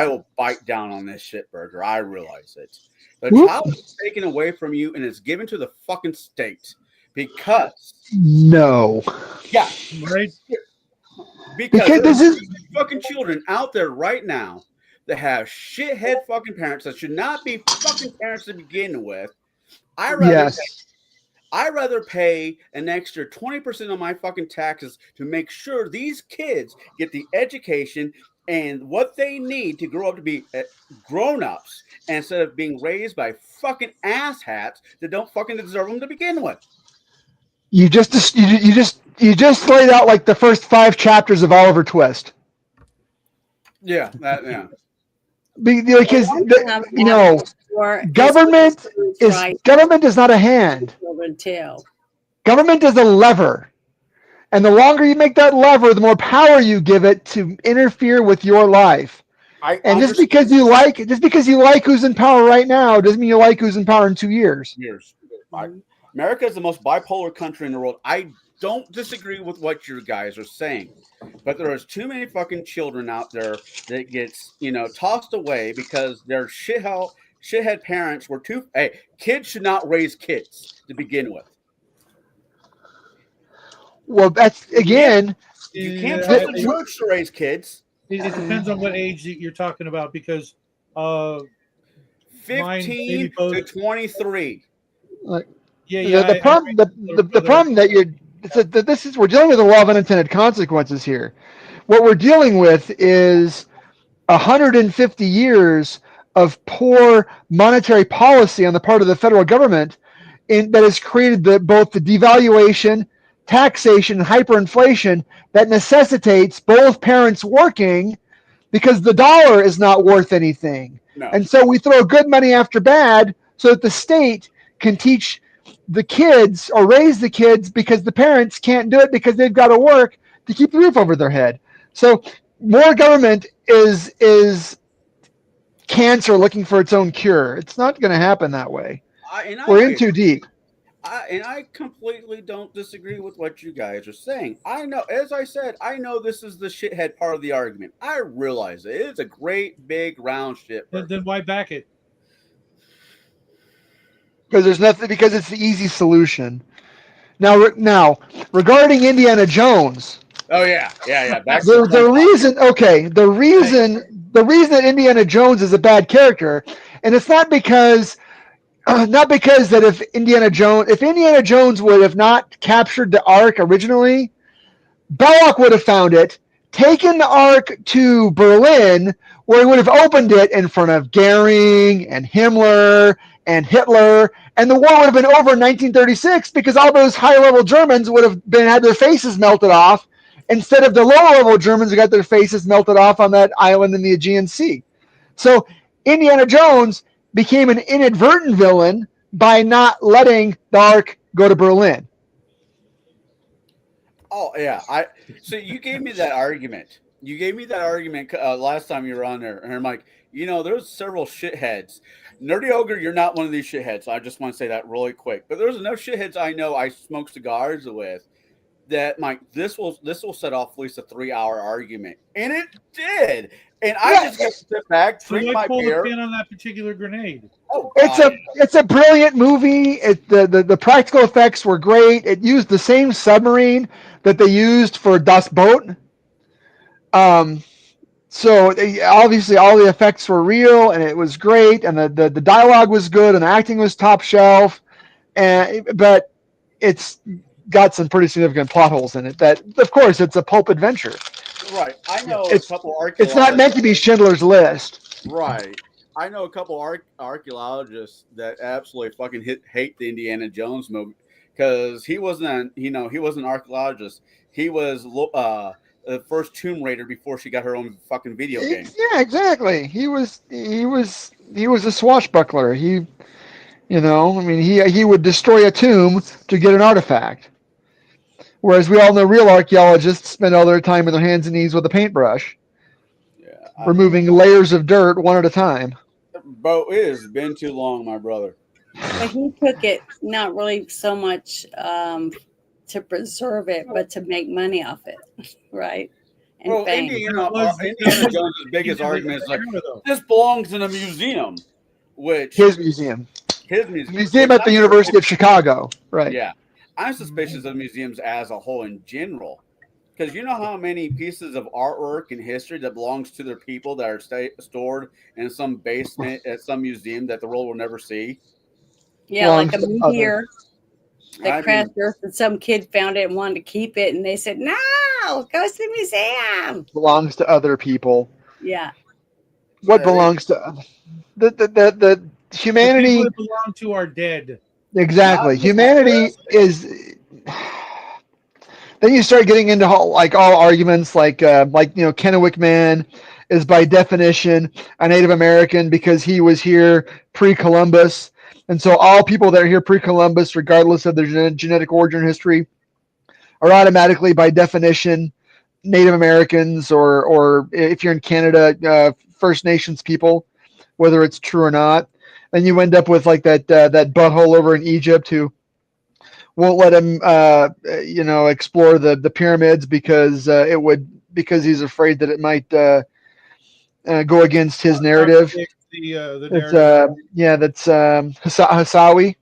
will bite down on this shit burger. I realize it. The child is taken away from you and is given to the fucking state because No. yeah, right? because this is fucking children out there right now that have shithead fucking parents that should not be fucking parents to begin with. I rather pay an extra 20% of my fucking taxes to make sure these kids get the education and what they need to grow up to be grown-ups instead of being raised by fucking asshats that don't fucking deserve them to begin with. You just laid out like the first 5 chapters of Oliver Twist. Yeah, yeah. Because government is not a hand. Government is a lever, and the longer you make that lever, the more power you give it to interfere with your life. Just because you like who's in power right now doesn't mean you like who's in power in 2 years. America is the most bipolar country in the world. I don't disagree with what you guys are saying, but there is too many fucking children out there that gets tossed away because their shithead parents were too. Hey, kids should not raise kids to begin with. Well, that's again. You can't trust the church to raise kids. It depends on what age that you're talking about because 15 to 23. The problem that we're dealing with the law of unintended consequences here. What we're dealing with is 150 years of poor monetary policy on the part of the federal government that has created both the devaluation, taxation, and hyperinflation that necessitates both parents working because the dollar is not worth anything. No. And so we throw good money after bad so that the state can teach the kids or raise the kids because the parents can't do it because they've got to work to keep the roof over their head. So more government is cancer looking for its own cure. It's not going to happen that way. We're in too deep. I completely don't disagree with what you guys are saying. I know, as I said, I know this is the shithead part of the argument. I realize it. It's a great, big, round shit. Then why back it? Because it's the easy solution. Now, regarding Indiana Jones. Oh yeah. The reason that Indiana Jones is a bad character, and it's not because that if Indiana Jones would have not captured the Ark originally, Belloc would have found it, taken the Ark to Berlin, where he would have opened it in front of Goering and Himmler and Hitler, and the war would have been over in 1936 because all those high-level Germans would have had their faces melted off instead of the lower-level Germans who got their faces melted off on that island in the Aegean Sea. So Indiana Jones became an inadvertent villain by not letting the Ark go to Berlin. Oh yeah, so you gave me that argument. Last time you were on there, and I'm like, there's several shitheads. Nerdy Ogre, you're not one of these shitheads. So I just want to say that really quick. But there's enough shitheads I know I smoke cigars with that this will set off at least a 3-hour argument, and it did. And I just got to sit back, drink my beer. Pull the pin on that particular grenade. Oh, it's a brilliant movie. The practical effects were great. It used the same submarine that they used for Das Boot. So obviously all the effects were real and it was great and the dialogue was good and the acting was top shelf, but it's got some pretty significant plot holes in it that, of course, it's a pulp adventure. Right. I know a It's couple it's not meant to be Schindler's List. Right. I know a couple archaeologists that absolutely fucking hate the Indiana Jones movie because he wasn't an archaeologist. He was the first Tomb Raider before she got her own fucking video game. Yeah, exactly. He was a swashbuckler. He would destroy a tomb to get an artifact. Whereas we all know real archaeologists spend all their time in their hands and knees with a paintbrush. Yeah, removing layers of dirt one at a time. Bro, it has been too long, my brother. But he took it not really so much to preserve it, but to make money off it, right? And well, fame. Indiana Jones' biggest argument is like, this belongs in a museum, which his museum at the University of Chicago, right? Yeah, I'm suspicious of museums as a whole in general. Because you know how many pieces of artwork and history that belongs to their people that are stored in some basement at some museum that the world will never see? Yeah, like a meteor that crashed Earth and some kid found it and wanted to keep it. And they said, no, go to the museum. Belongs to other people. Yeah. What belongs to the humanity? The people that belong to are dead. Exactly. Humanity is... Then you start getting into all arguments like Kennewick Man is by definition a Native American because he was here pre-Columbus. And so all people that are here pre-Columbus, regardless of their genetic origin history, are automatically by definition Native Americans or if you're in Canada, First Nations people, whether it's true or not. And you end up with like that butthole over in Egypt who won't let him, explore the pyramids because he's afraid that it might go against his narrative. The narrative. That's Hasawi.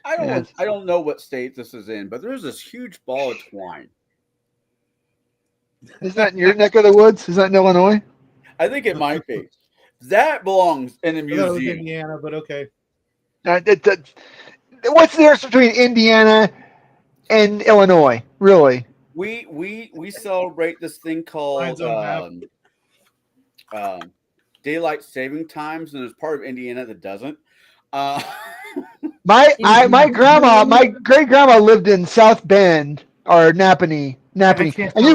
I don't know what state this is in, but there's this huge ball of twine. Is that in your neck of the woods? Is that in Illinois? I think it might be. That belongs in a museum. That was Indiana, but okay. What's the difference between Indiana and Illinois, really? We celebrate this thing called daylight saving times, and there's part of Indiana that doesn't. My great grandma lived in South Bend or Napanee, and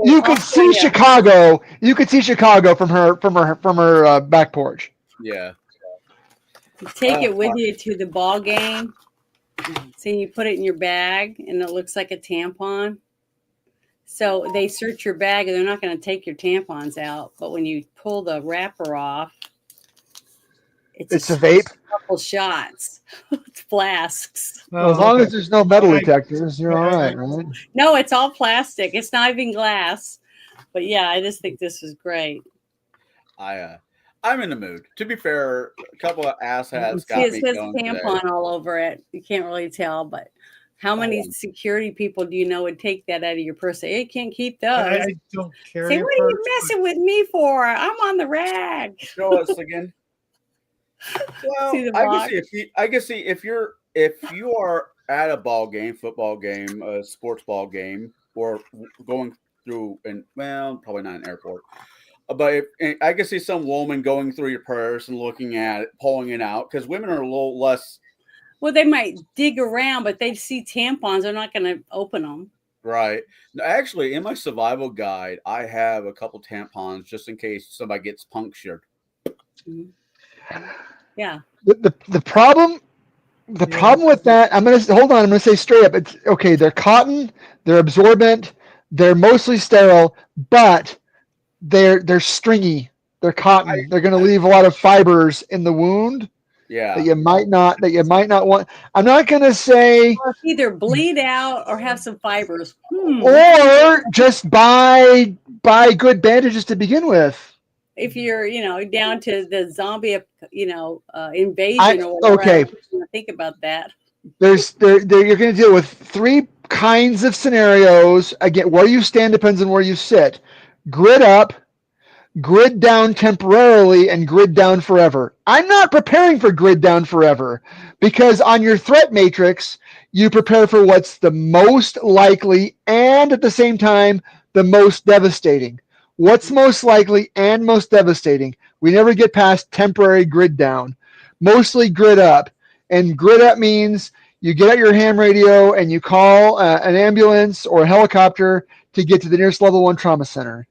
you could see Chicago. You could see Chicago from her back porch. Yeah. You take it with you to the ball game. So you put it in your bag and it looks like a tampon. So they search your bag and they're not going to take your tampons out. But when you pull the wrapper off, it's a vape. Couple shots. It's flasks. Well, as long as there's no metal detectors, you're all right? No, it's all plastic. It's not even glass. But yeah, I just think this is great. I'm in the mood. To be fair, a couple of asshats got me It says going tampon today. all over it. You can't really tell, but how many security people do you know would take that out of your purse? Say, you can't keep those. I don't care. Say, what are you messing with me for? I'm on the rag. Show us again. Well, I can see if you are at a ball game, football game, a sports ball game, or going through probably not an airport. But I can see some woman going through your purse and looking at it, pulling it out, because women are a little less. Well, they might dig around, but they see tampons. They're not going to open them. Right. Actually, in my survival guide, I have a couple tampons just in case somebody gets punctured. Mm-hmm. Yeah. The problem with that, I'm going to say straight up, it's okay. They're cotton, they're absorbent, they're mostly sterile, but they're stringy. They're cotton. They're going to leave a lot of fibers in the wound. Yeah. That you might not want. I'm not going to say either bleed out or have some fibers, or just buy good bandages to begin with. If you're, down to the zombie, invasion or whatever, okay. Think about that. You're going to deal with three kinds of scenarios. Again, where you stand depends on where you sit. Grit up, grid down temporarily and grid down forever. I'm not preparing for grid down forever because on your threat matrix, you prepare for what's the most likely and at the same time, the most devastating. What's most likely and most devastating? We never get past temporary grid down, mostly grid up. And grid up means you get out your ham radio and you call an ambulance or a helicopter to get to the nearest level 1 trauma center.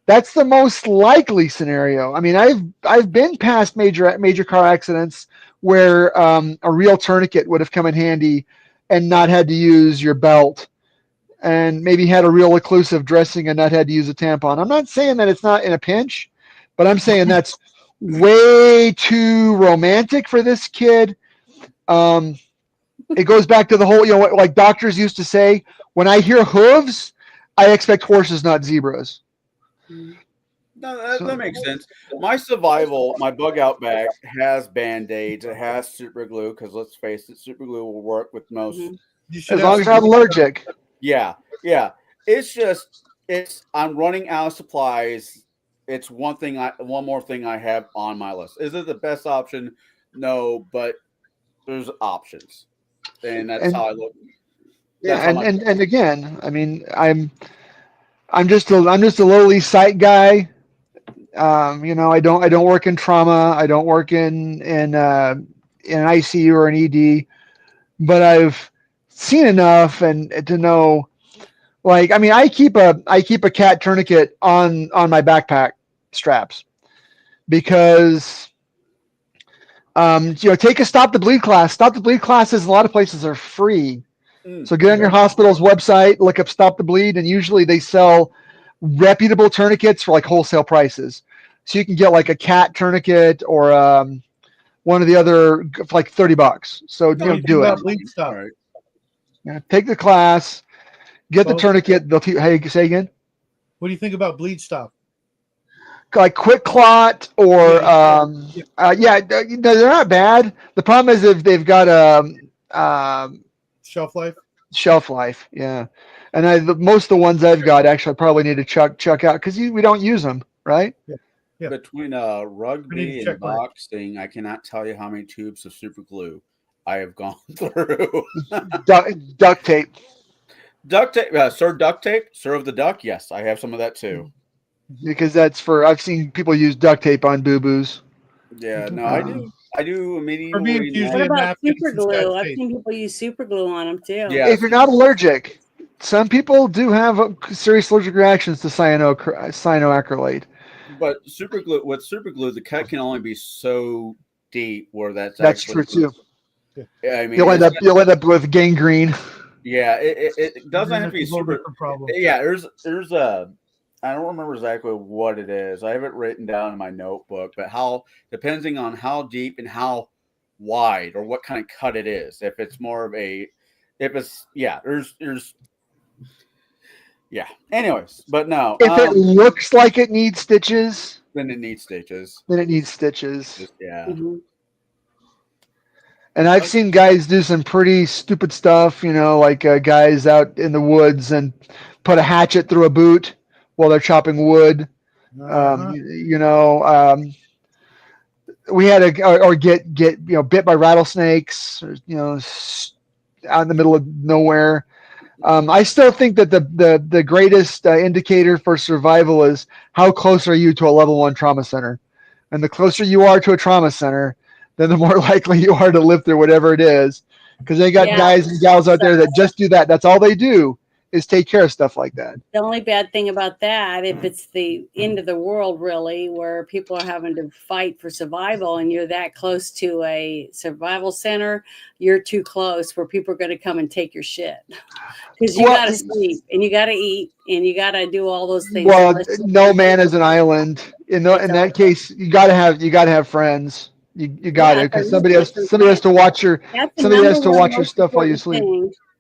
That's the most likely scenario. I mean, I've been past major car accidents where a real tourniquet would have come in handy and not had to use your belt, and maybe had a real occlusive dressing and not had to use a tampon. I'm not saying that it's not in a pinch, but I'm saying that's way too romantic for this kid. It goes back to the whole, like doctors used to say, when I hear hooves, I expect horses, not zebras. No, that makes sense. My survival, my bug out bag has Band-Aids. It has super glue because let's face it, super glue will work with most. As long as you're not allergic. Yeah. It's I'm running out of supplies. It's one more thing I have on my list. Is it the best option? No, but there's options, and that's how I look. Yeah, and again, I mean, I'm just a lowly site guy. I don't work in trauma. I don't work in an ICU or an ED, but I've seen enough and to know. Like, I mean, I keep a cat tourniquet on my backpack straps because, take a Stop the Bleed class. Stop the Bleed classes in a lot of places are free. So get on your hospital's website, look up Stop the Bleed, and usually they sell reputable tourniquets for like wholesale prices. So you can get like a cat tourniquet or one of the other for like $30. So do it. Bleed stop. Right. Yeah, take the class. Get the tourniquet. They'll teach. Hey, say again. What do you think about bleed stop? Like quick clot or they're not bad. The problem is if they've got shelf life. Shelf life, yeah. And most of the ones I've got actually probably need to chuck out because we don't use them, right? Yeah. Between rugby and boxing, I cannot tell you how many tubes of super glue I have gone through. Duct tape. Duct tape, Sir Duct Tape, Sir of the Duck. Yes, I have some of that too. Because I've seen people use duct tape on boo-boos. Yeah, no, I do immediately. For me, it's usually what about super glue? I've seen people use super glue on them too. Yeah, if you're not allergic, some people do have serious allergic reactions to cyanoacrylate. But super glue, the cut can only be so deep where that's true too. Yeah, I mean, you'll end up with gangrene. Yeah, it doesn't have to be super. Yeah, there's I don't remember exactly what it is. I have it written down in my notebook, but depending on how deep and how wide or what kind of cut it is. If it's more of there's anyways, but no. If it looks like it needs stitches, then it needs stitches. Yeah. Mm-hmm. And I've seen guys do some pretty stupid stuff, like guys out in the woods and put a hatchet through a boot while they're chopping wood. We had or get bit by rattlesnakes, out in the middle of nowhere. I still think that the greatest indicator for survival is how close are you to a level 1 trauma center, and the closer you are to a trauma center, then the more likely you are to live through whatever it is. Because they got guys and gals out there that just do that. That's all they do is take care of stuff like that. The only bad thing about that, if it's the end of the world, really, where people are having to fight for survival and you're that close to a survival center, you're too close where people are going to come and take your shit. Because you got to sleep and you got to eat and you got to do all those things. Well, no man is an island. In that case, you got to have friends. You got it, because somebody has to watch your stuff while you sleep.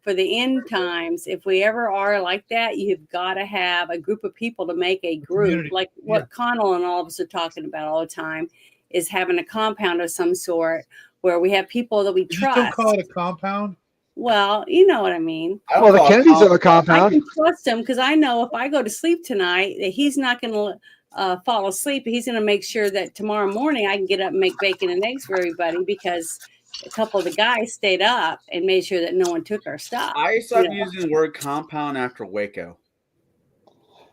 For the end times, if we ever are like that, you've got to have a group of people to make a group, community. Like what Connell and all of us are talking about all the time, is having a compound of some sort where we have people that we trust. You still call it a compound? Well, you know what I mean. Well, the Kennedys have a compound. I can trust him because I know if I go to sleep tonight that he's not going to fall asleep, he's going to make sure that tomorrow morning I can get up and make bacon and eggs for everybody because a couple of the guys stayed up and made sure that no one took our stuff. I stopped using the word compound after Waco.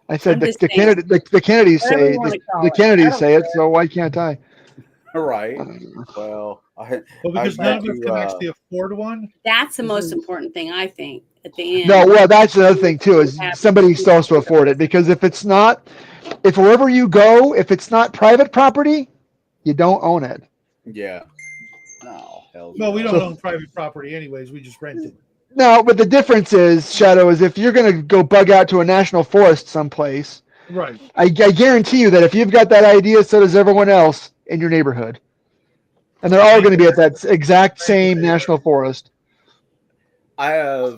I said the Kennedys say it, so why can't I? Right. Well, because none of us can actually afford one. That's the most important thing, I think, at the end. No, well, that's another thing too, is somebody still has to afford it, because if wherever you go, if it's not private property, you don't own it. Yeah. No, hell no. We don't own private property anyways. We just rent it. No, but the difference is, Shadow, is if you're going to go bug out to a national forest someplace, right? I guarantee you that if you've got that idea, so does everyone else in your neighborhood. And they're all going to be at that exact same national forest. I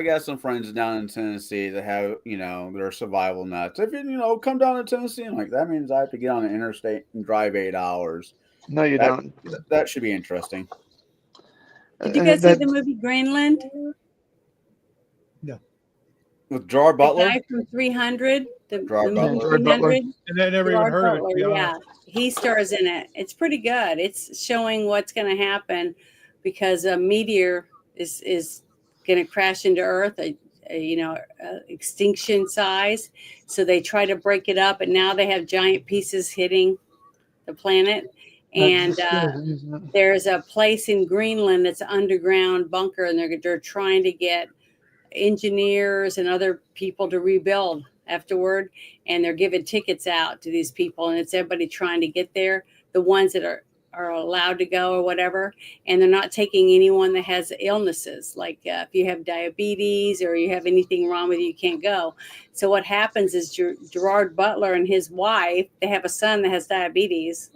got some friends down in Tennessee that have, their survival nuts. If you, come down to Tennessee, I'm like, that means I have to get on the interstate and drive 8 hours. No, you don't. That should be interesting. Did you guys see the movie Greenland? No. With Gerard Butler? The guy from 300. Gerard Butler. 300. And I never even heard of it. Yeah, he stars in it. It's pretty good. It's showing what's going to happen because a meteor is going to crash into Earth, extinction size. So they try to break it up, and now they have giant pieces hitting the planet. And there's a place in Greenland that's an underground bunker, and they're trying to get engineers and other people to rebuild afterward. And they're giving tickets out to these people, and it's everybody trying to get there, the ones that are allowed to go or whatever. And they're not taking anyone that has illnesses, like if you have diabetes or you have anything wrong with you, you can't go. So what happens is Gerard Butler and his wife, they have a son that has diabetes.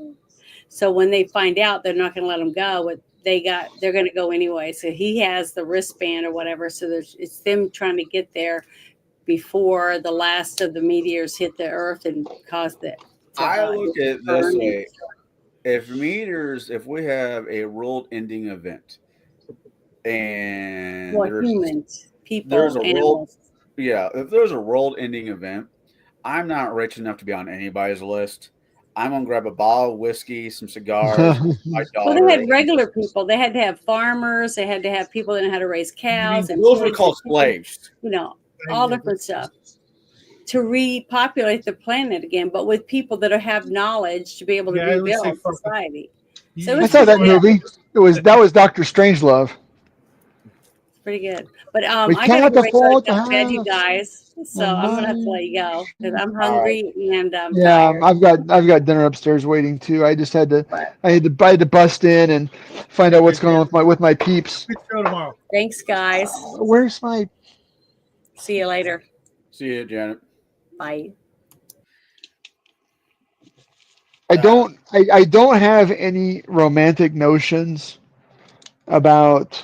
So when they find out, they're not going to let him go. But they're going to go anyway. So he has the wristband or whatever. So it's them trying to get there before the last of the meteors hit the Earth and cause it. I look at it this way: if we have a world-ending event, and humans, people, animals. If there's a world-ending event, I'm not rich enough to be on anybody's list. I'm gonna grab a bottle of whiskey, some cigars. My daughter. Well, they had regular people. They had to have farmers. They had to have people that know how to raise cows. And those were called slaves. All different stuff to repopulate the planet again, but with people that have knowledge to be able to rebuild society. So I saw that movie. That was Dr. Strangelove. Pretty good, but I got to go to bed, you guys. So I'm gonna have to let you go because I'm hungry and tired. I've got dinner upstairs waiting too. I just had to bust in and find out what's going on with my peeps. Good show tomorrow. Thanks, guys. Where's my? See you later. See you, Janet. Bye. I don't have any romantic notions about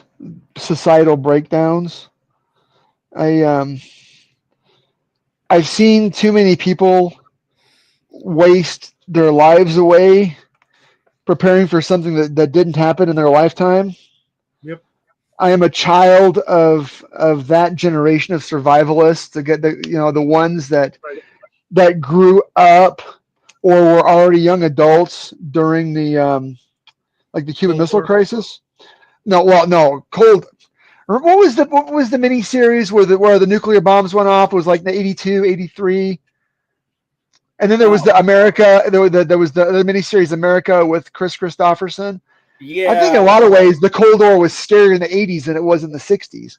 societal breakdowns. I've seen too many people waste their lives away preparing for something that didn't happen in their lifetime. Yep. I am a child of that generation of survivalists, the ones that grew up or were already young adults during the the Cuban Missile Crisis. Cold. What was the mini series where the nuclear bombs went off? It was like the 82, 83. And then there was the America. There was the mini series America with Chris Christopherson. Yeah, I think in a lot of ways the Cold War was scarier in the 80s than it was in the 60s.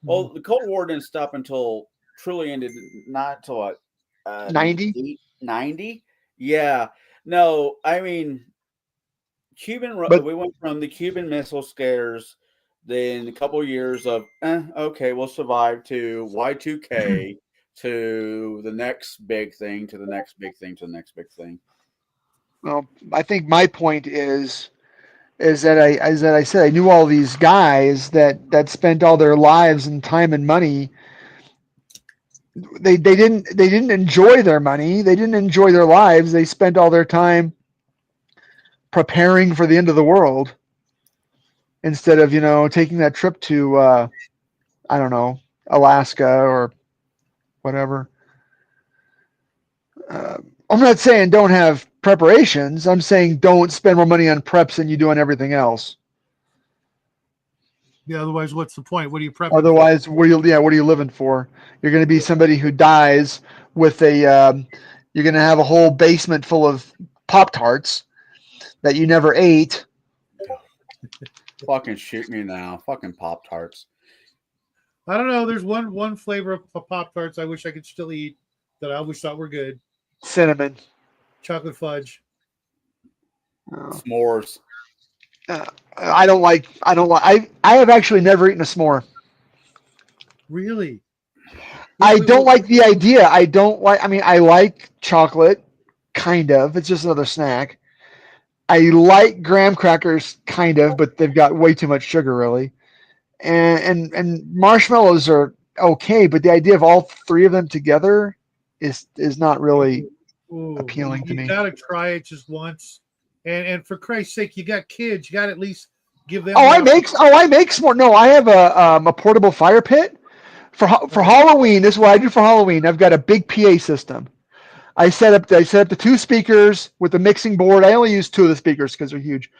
Well, the Cold War didn't stop until truly ended not until what 90? 90? Yeah. No, I mean we went from the Cuban Missile scares, then a couple of years of okay, we'll survive, to Y2K, to the next big thing, to the next big thing, to the next big thing. Well, I think my point is that I said I knew all these guys that spent all their lives and time and money. They didn't enjoy their money. They didn't enjoy their lives. They spent all their time preparing for the end of the world instead of taking that trip to I don't know, Alaska or whatever. I'm not saying don't have preparations. I'm saying don't spend more money on preps than you do on everything else. Yeah. Otherwise, what's the point? What are you prepping? Otherwise, what are you living for? You're going to be somebody who dies with a. You're going to have a whole basement full of Pop-Tarts that you never ate. Fucking shoot me now. Fucking Pop-Tarts. I don't know. There's one flavor of Pop-Tarts I wish I could still eat that I always thought were good. Cinnamon. Chocolate fudge. S'mores. I don't like. I have actually never eaten a s'more. Really? I don't like the idea. I don't like. I mean, I like chocolate, kind of. It's just another snack. I like graham crackers, kind of, but they've got way too much sugar, really. And marshmallows are okay, but the idea of all three of them together is not really appealing to me. You gotta try it just once, and for Christ's sake, you got kids. You got to at least give them. I make s'more. No, I have a portable fire pit for Halloween. This is what I do for Halloween. I've got a big PA system. I set up the two speakers with the mixing board. I only use two of the speakers because they're huge.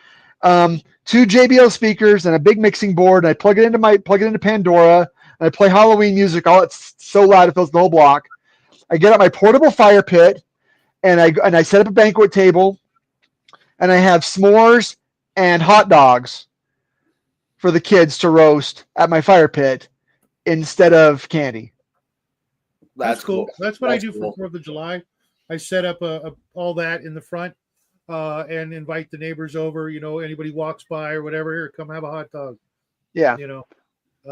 Two JBL speakers and a big mixing board. And I plug it into Pandora, and I play Halloween music. It's so loud it fills the whole block. I get out my portable fire pit, and I set up a banquet table, and I have s'mores and hot dogs for the kids to roast at my fire pit instead of candy. That's cool. That's what I do for 4th of July. I set up all that in the front and invite the neighbors over. Anybody walks by or whatever, here, come have a hot dog. Yeah.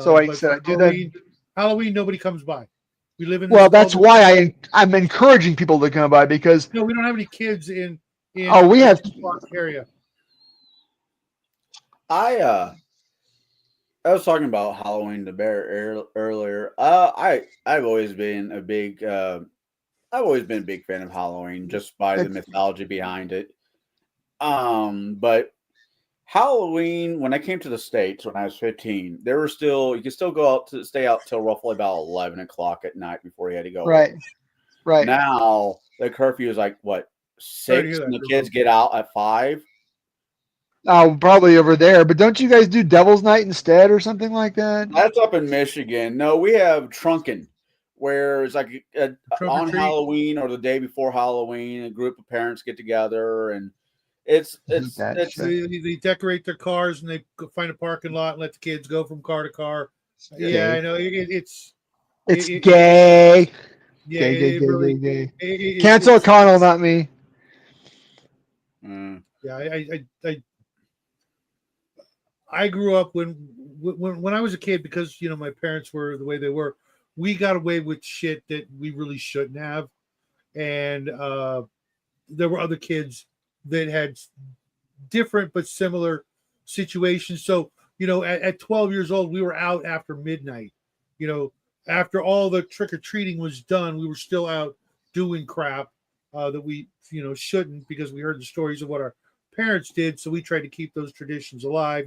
So I said I do that. Halloween, nobody comes by. We live in. Well, that's why I'm encouraging people to come by because we don't have any kids in we have area. I was talking about Halloween the Bear earlier. I've always been a big fan of Halloween just by the mythology behind it. But Halloween, when I came to the States when I was 15, there were you could still go out to stay out till roughly about 11 o'clock at night before you had to go. Right. Now the curfew is like what, 6, and the kids get out at 5. Oh, probably over there. But don't you guys do Devil's Night instead or something like that? That's up in Michigan. No, we have Trunkin', where it's like on Halloween or the day before Halloween, a group of parents get together and they decorate their cars and they find a parking lot and let the kids go from car to car. Yeah, I know it's gay. Yeah, gay. Cancel O'Connell, not me. Yeah, I grew up when I was a kid because my parents were the way they were. We got away with shit that we really shouldn't have, and there were other kids that had different but similar situations. So at 12 years old, we were out after midnight. After all the trick or treating was done, we were still out doing crap that we shouldn't because we heard the stories of what our parents did. So we tried to keep those traditions alive.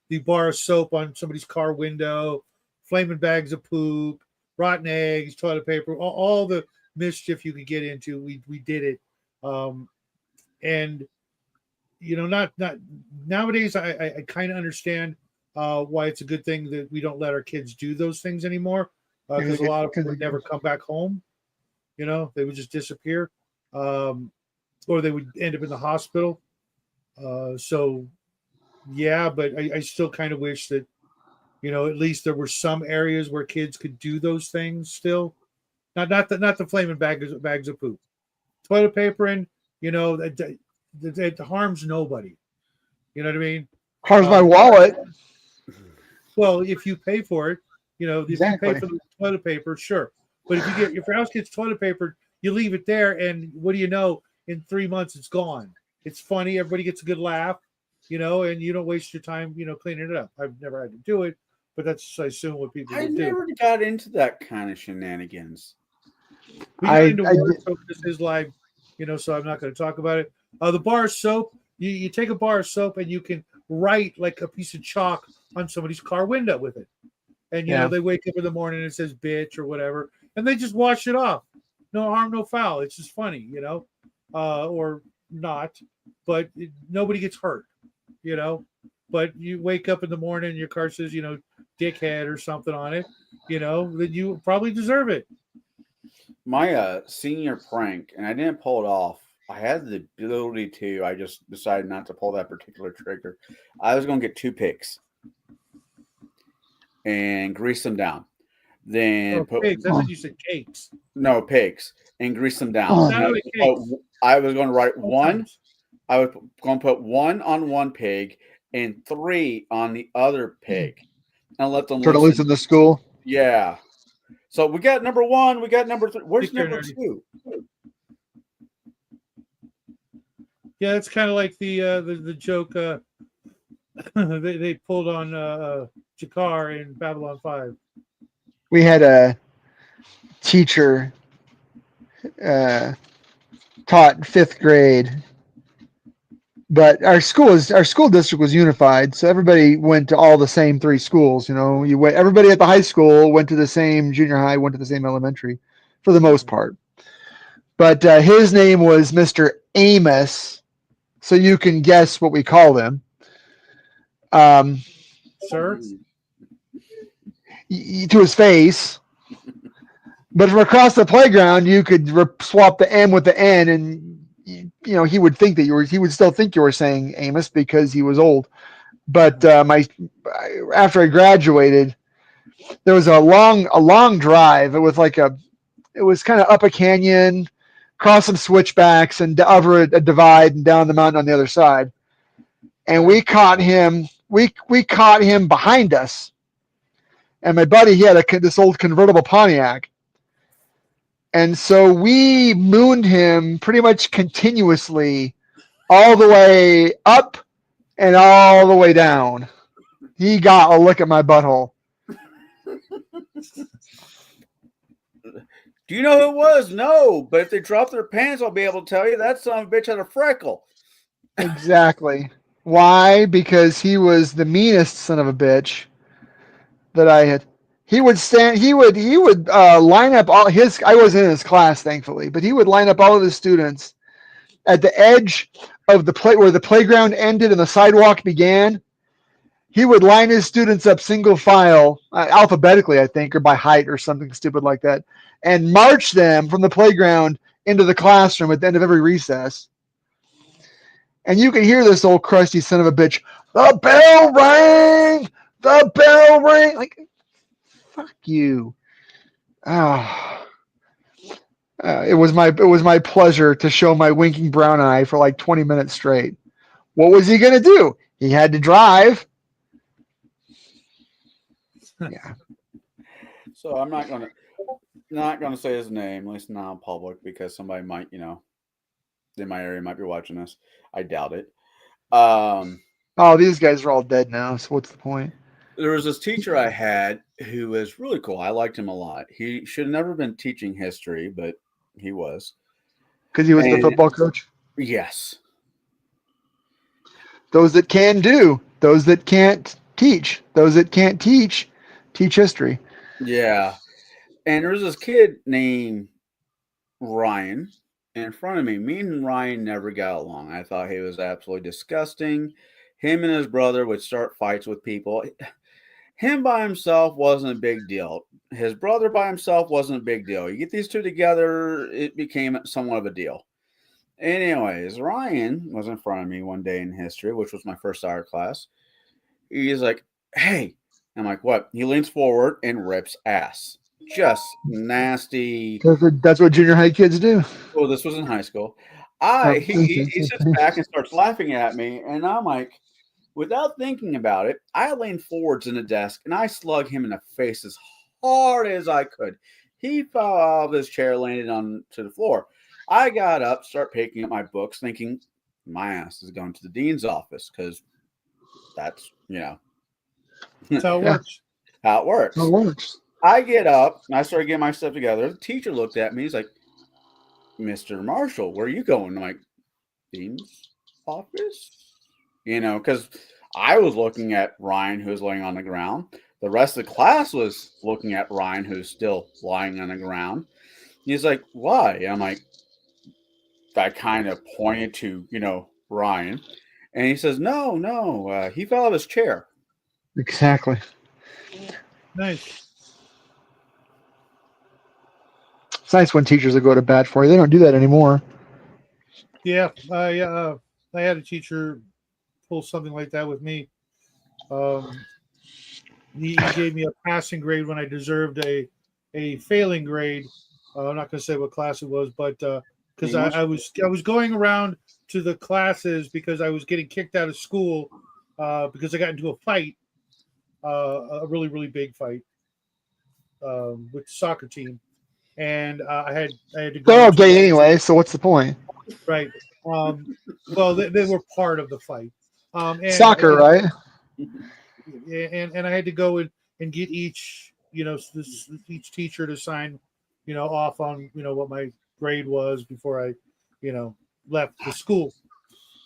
The bar of soap on somebody's car window, flaming bags of poop, rotten eggs, toilet paper, all the mischief you could get into. We did it. And not nowadays. I kind of understand why it's a good thing that we don't let our kids do those things anymore because a lot of them would never come back home. They would just disappear, or they would end up in the hospital. So yeah, but I still kind of wish that at least there were some areas where kids could do those things still. Not the flaming bags of poop, toilet paper, and it harms nobody. You know what I mean? Harms my wallet. Well, if you pay for it, exactly. If you pay for the toilet paper, sure. But if your house gets toilet paper, you leave it there, and what do you know? In 3 months, it's gone. It's funny. Everybody gets a good laugh, and you don't waste your time, cleaning it up. I've never had to do it, but that's, I assume, what people do. I never got into that kind of shenanigans. We got into work, so this is live, so I'm not going to talk about it. The bar of soap, you take a bar of soap and you can write like a piece of chalk on somebody's car window with it. And, they wake up in the morning and it says bitch or whatever, and they just wash it off. no harm, no foul. It's just funny, you know, or not, but nobody gets hurt, you know. But you wake up in the morning, your car says, you know, dickhead or something on it, you know, then you probably deserve it. My senior prank, and I didn't pull it off. I had the ability to. I just decided not to pull that particular trigger. I was going to get 2 pigs and grease them down. Then Pigs. That's what you said, cakes. No, pigs, and grease them down. I was going to write one. I was going to put 1 on one pig and 3 on the other pig, and let them try to loosen the school. Yeah. So we got number 1. We got number 3. Where's number 2? Yeah, it's kind of like the joke they pulled on Cigar in Babylon 5. We had a teacher taught 5th grade, but our school district was unified, so everybody went to all the same 3 schools. You know, everybody at the high school went to the same junior high, went to the same elementary, for the most part. But his name was Mr. Amos, so you can guess what we called him. Sir? To his face. But from across the playground, you could swap the M with the N, and you know he would think that he would still think you were saying Amos because he was old. But after I graduated, there was a long drive. It was kind of up a canyon, across some switchbacks, and over a divide and down the mountain on the other side. And we caught him. We caught him behind us. And my buddy, he had this old convertible Pontiac. And so we mooned him pretty much continuously all the way up and all the way down. He got a look at my butthole. Do you know who it was? No, but if they drop their pants, I'll be able to tell you that son of a bitch had a freckle. Exactly. Why? Because he was the meanest son of a bitch that I had. He would line up all his. I wasn't in his class, thankfully, but he would line up all of the students at the edge of the where the playground ended and the sidewalk began. He would line his students up single file, alphabetically, I think, or by height or something stupid like that, and march them from the playground into the classroom at the end of every recess. And you can hear this old crusty son of a bitch. The bell rang. The bell rang. Like, fuck you. It was my pleasure to show my winking brown eye for like 20 minutes straight. What was he gonna do? He had to drive. Yeah. So I'm not gonna say his name, at least not in public, because somebody might, in my area might be watching this. I doubt it. Oh, these guys are all dead now, so what's the point? There was this teacher I had who was really cool. I liked him a lot. He should have never been teaching history, but he was. Because he was the football coach? Yes. Those that can do. Those that can't teach. Those that can't teach history. Yeah. And there was this kid named Ryan in front of me. Me and Ryan never got along. I thought he was absolutely disgusting. Him and his brother would start fights with people. Him by himself wasn't a big deal. His brother by himself wasn't a big deal. You get these two together, it became somewhat of a deal. Anyways, Ryan was in front of me one day in history, which was my first art class. He's like, hey. I'm like, what? He leans forward and rips ass. Just nasty. That's what junior high kids do. Well, this was in high school. He sits back and starts laughing at me, and I'm like, without thinking about it, I leaned forwards in the desk and I slugged him in the face as hard as I could. He fell out of his chair, landed onto the floor. I got up, start picking up my books, thinking my ass is going to the dean's office because that's That's how it works. How it works. How it works. I get up and I started getting my stuff together. The teacher looked at me. He's like, Mr. Marshall, where are you going? I'm like, dean's office? Because I was looking at Ryan, who was laying on the ground. The rest of the class was looking at Ryan, who's still lying on the ground. He's like, why? And I'm like, I kind of pointed to, Ryan. And he says, no, he fell out of his chair. Exactly. Nice. It's nice when teachers will go to bat for you. They don't do that anymore. Yeah, I had a teacher pull something like that with me. He gave me a passing grade when I deserved a failing grade. I'm not going to say what class it was, but because I was going around to the classes because I was getting kicked out of school because I got into a fight, a really really big fight with the soccer team, and I had to go. They're all gay anyway, so what's the point? Right. Well, they were part of the fight. And, Soccer, right? And I had to go and get each teacher to sign, off on what my grade was before I, left the school.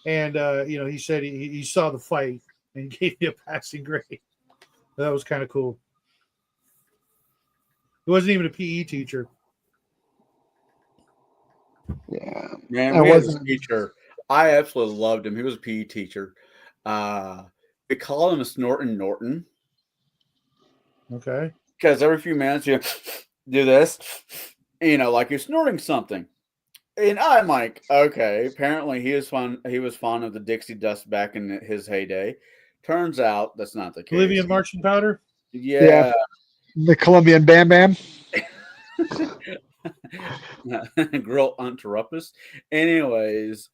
And he said he saw the fight and gave me a passing grade. That was kind of cool. It wasn't even a PE teacher. Yeah, man, we had a teacher. I absolutely loved him. He was a PE teacher. We called him a Snortin' Norton. Okay. Because every few minutes you do this, like you're snorting something. And I'm like, okay. Apparently he was fond of the Dixie Dust back in his heyday. Turns out that's not the case. Bolivian marching powder? Yeah. The Colombian Bam Bam. Girl Interruptus. Anyways,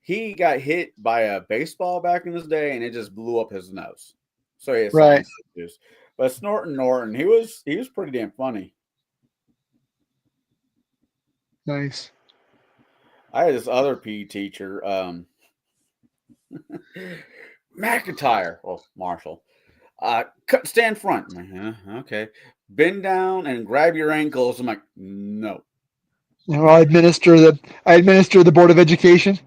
he got hit by a baseball back in his day and it just blew up his nose. So he had right. Issues. But Snortin' Norton, he was pretty damn funny. Nice. I had this other PE teacher, McIntyre, Marshall. Stand front. I'm like, okay. Bend down and grab your ankles. I'm like, no. I administer the Board of Education.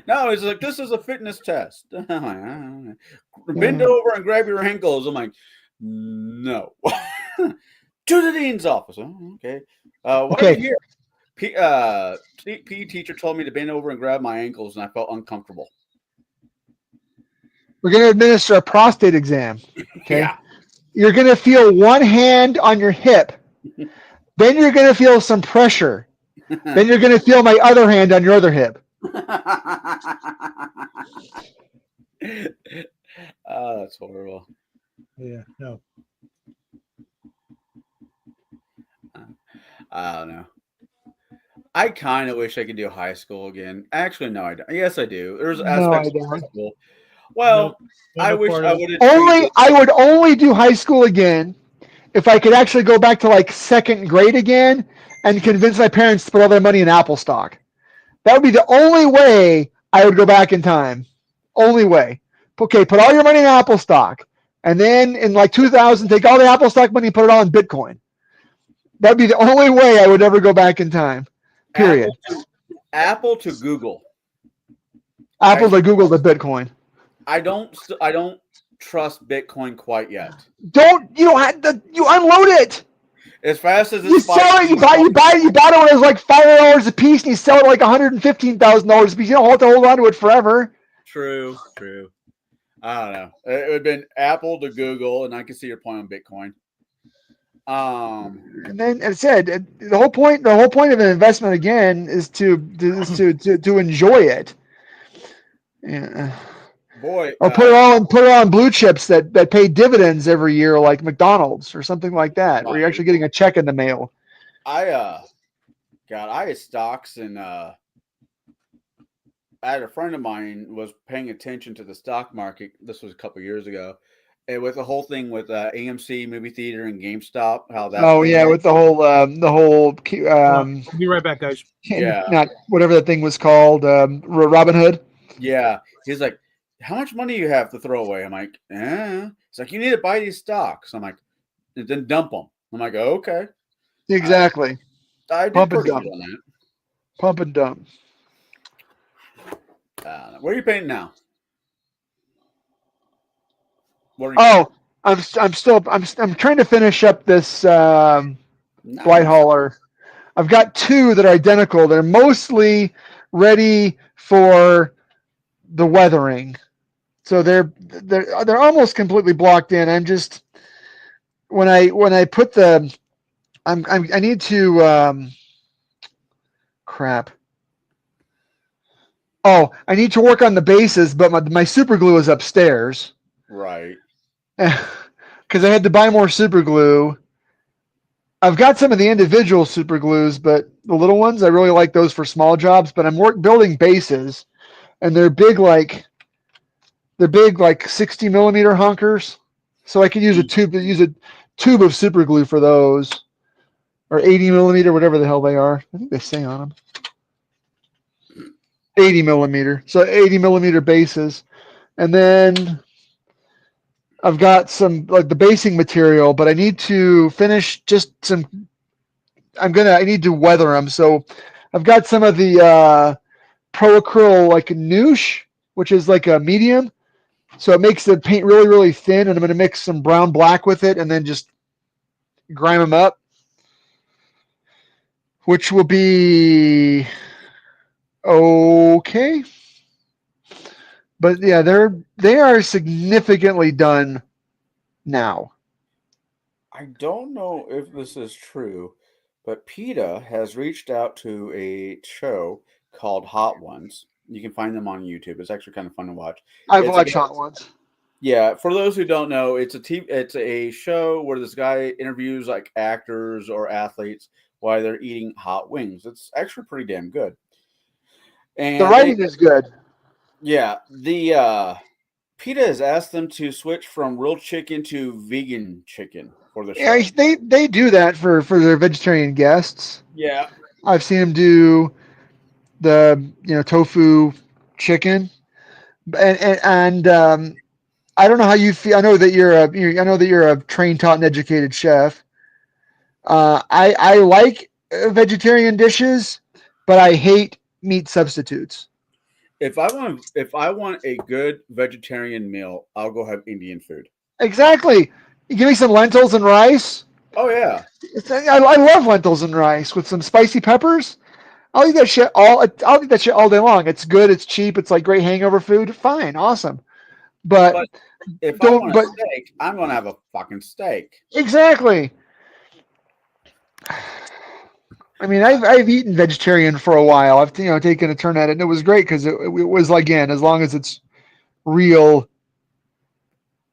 No, it's like, this is a fitness test. Bend over and grab your ankles. I'm like, no. To the dean's office. Oh, okay. What are you here? PE teacher told me to bend over and grab my ankles, and I felt uncomfortable. We're going to administer a prostate exam. Okay. Yeah. You're going to feel one hand on your hip. Then you're going to feel some pressure. Then you're going to feel my other hand on your other hip. Oh, that's horrible. Yeah, no. I don't know. I kind of wish I could do high school again. Actually, no, I don't. Yes, I do. There's aspects of high school. Well, I wish I would have. I would only do high school again if I could actually go back to like second grade again and convince my parents to put all their money in Apple stock. That would be the only way I would go back in time. Only way. Okay, put all your money in Apple stock. And then in like 2000, take all the Apple stock money and put it all in Bitcoin. That would be the only way I would ever go back in time. Period. Apple to Google. Apple to Google to Bitcoin. I don't trust Bitcoin quite yet. You unload it. As fast as you sell it, you bought it when it was like $5 a piece, and you sell it like $115,000 a piece. You don't have to hold on to it forever. True. I don't know. It would have been Apple to Google, and I can see your point on Bitcoin. And then as I said, the whole point of an investment again is to enjoy it. Yeah. Boy, or put it on blue chips that pay dividends every year, like McDonald's or something like that, where you're actually getting a check in the mail. I had stocks and I had a friend of mine was paying attention to the stock market. This was a couple years ago, and with the whole thing with AMC movie theater and GameStop, how that. Oh yeah, with the whole. Be right back, guys. Yeah, not whatever that thing was called, Robin Hood. Yeah, he's like, how much money do you have to throw away? I'm like, It's like, you need to buy these stocks. I'm like, and then dump them. I'm like, okay. Exactly. I did Pump and pretty dump. good on that. Pump and dump. Where are you painting now? I'm trying to finish up this Nice. White Hauler. I've got 2 that are identical. They're mostly ready for the weathering, so they're almost completely blocked in. I'm just when I put the I need to crap. Oh, I need to work on the bases, but my super glue is upstairs. Right. Because I had to buy more super glue. I've got some of the individual super glues, but the little ones, I really like those for small jobs. But I'm building bases, and they're big like 60 millimeter hunkers, so I can use a tube of super glue for those, or 80 millimeter, whatever the hell they are. I think they say on them 80 millimeter. So 80 millimeter bases, and then I've got some like the basing material, but I need to finish just some. I need to weather them, so I've got some of the Pro Acryl like Noosh, which is like a medium. So it makes the paint really, really thin, and I'm going to mix some brown black with it and then just grime them up, which will be okay. But yeah, they are significantly done now. I don't know if this is true, but PETA has reached out to a show called Hot Ones. You can find them on YouTube. It's actually kind of fun to watch. I've It's watched Hot Ones. Yeah, for those who don't know, it's a show where this guy interviews like actors or athletes while they're eating hot wings. It's actually pretty damn good. The And writing is good. the PETA has asked them to switch from real chicken to vegan chicken for the show. Yeah, they do that for their vegetarian guests. Yeah. I've seen them do the tofu chicken, and I don't know how you feel. I know that you're a trained, taught, and educated chef. I like vegetarian dishes, but I hate meat substitutes. If I want a good vegetarian meal, I'll go have Indian food. Exactly. You give me some lentils and rice. Oh yeah. I love lentils and rice with some spicy peppers. I'll eat that shit all day long. It's good. It's cheap. It's like great hangover food. Fine, awesome. But if I want a steak, I'm gonna have a fucking steak. Exactly. I mean, I've eaten vegetarian for a while. I've taken a turn at it, and it was great because it was, again, as long as it's real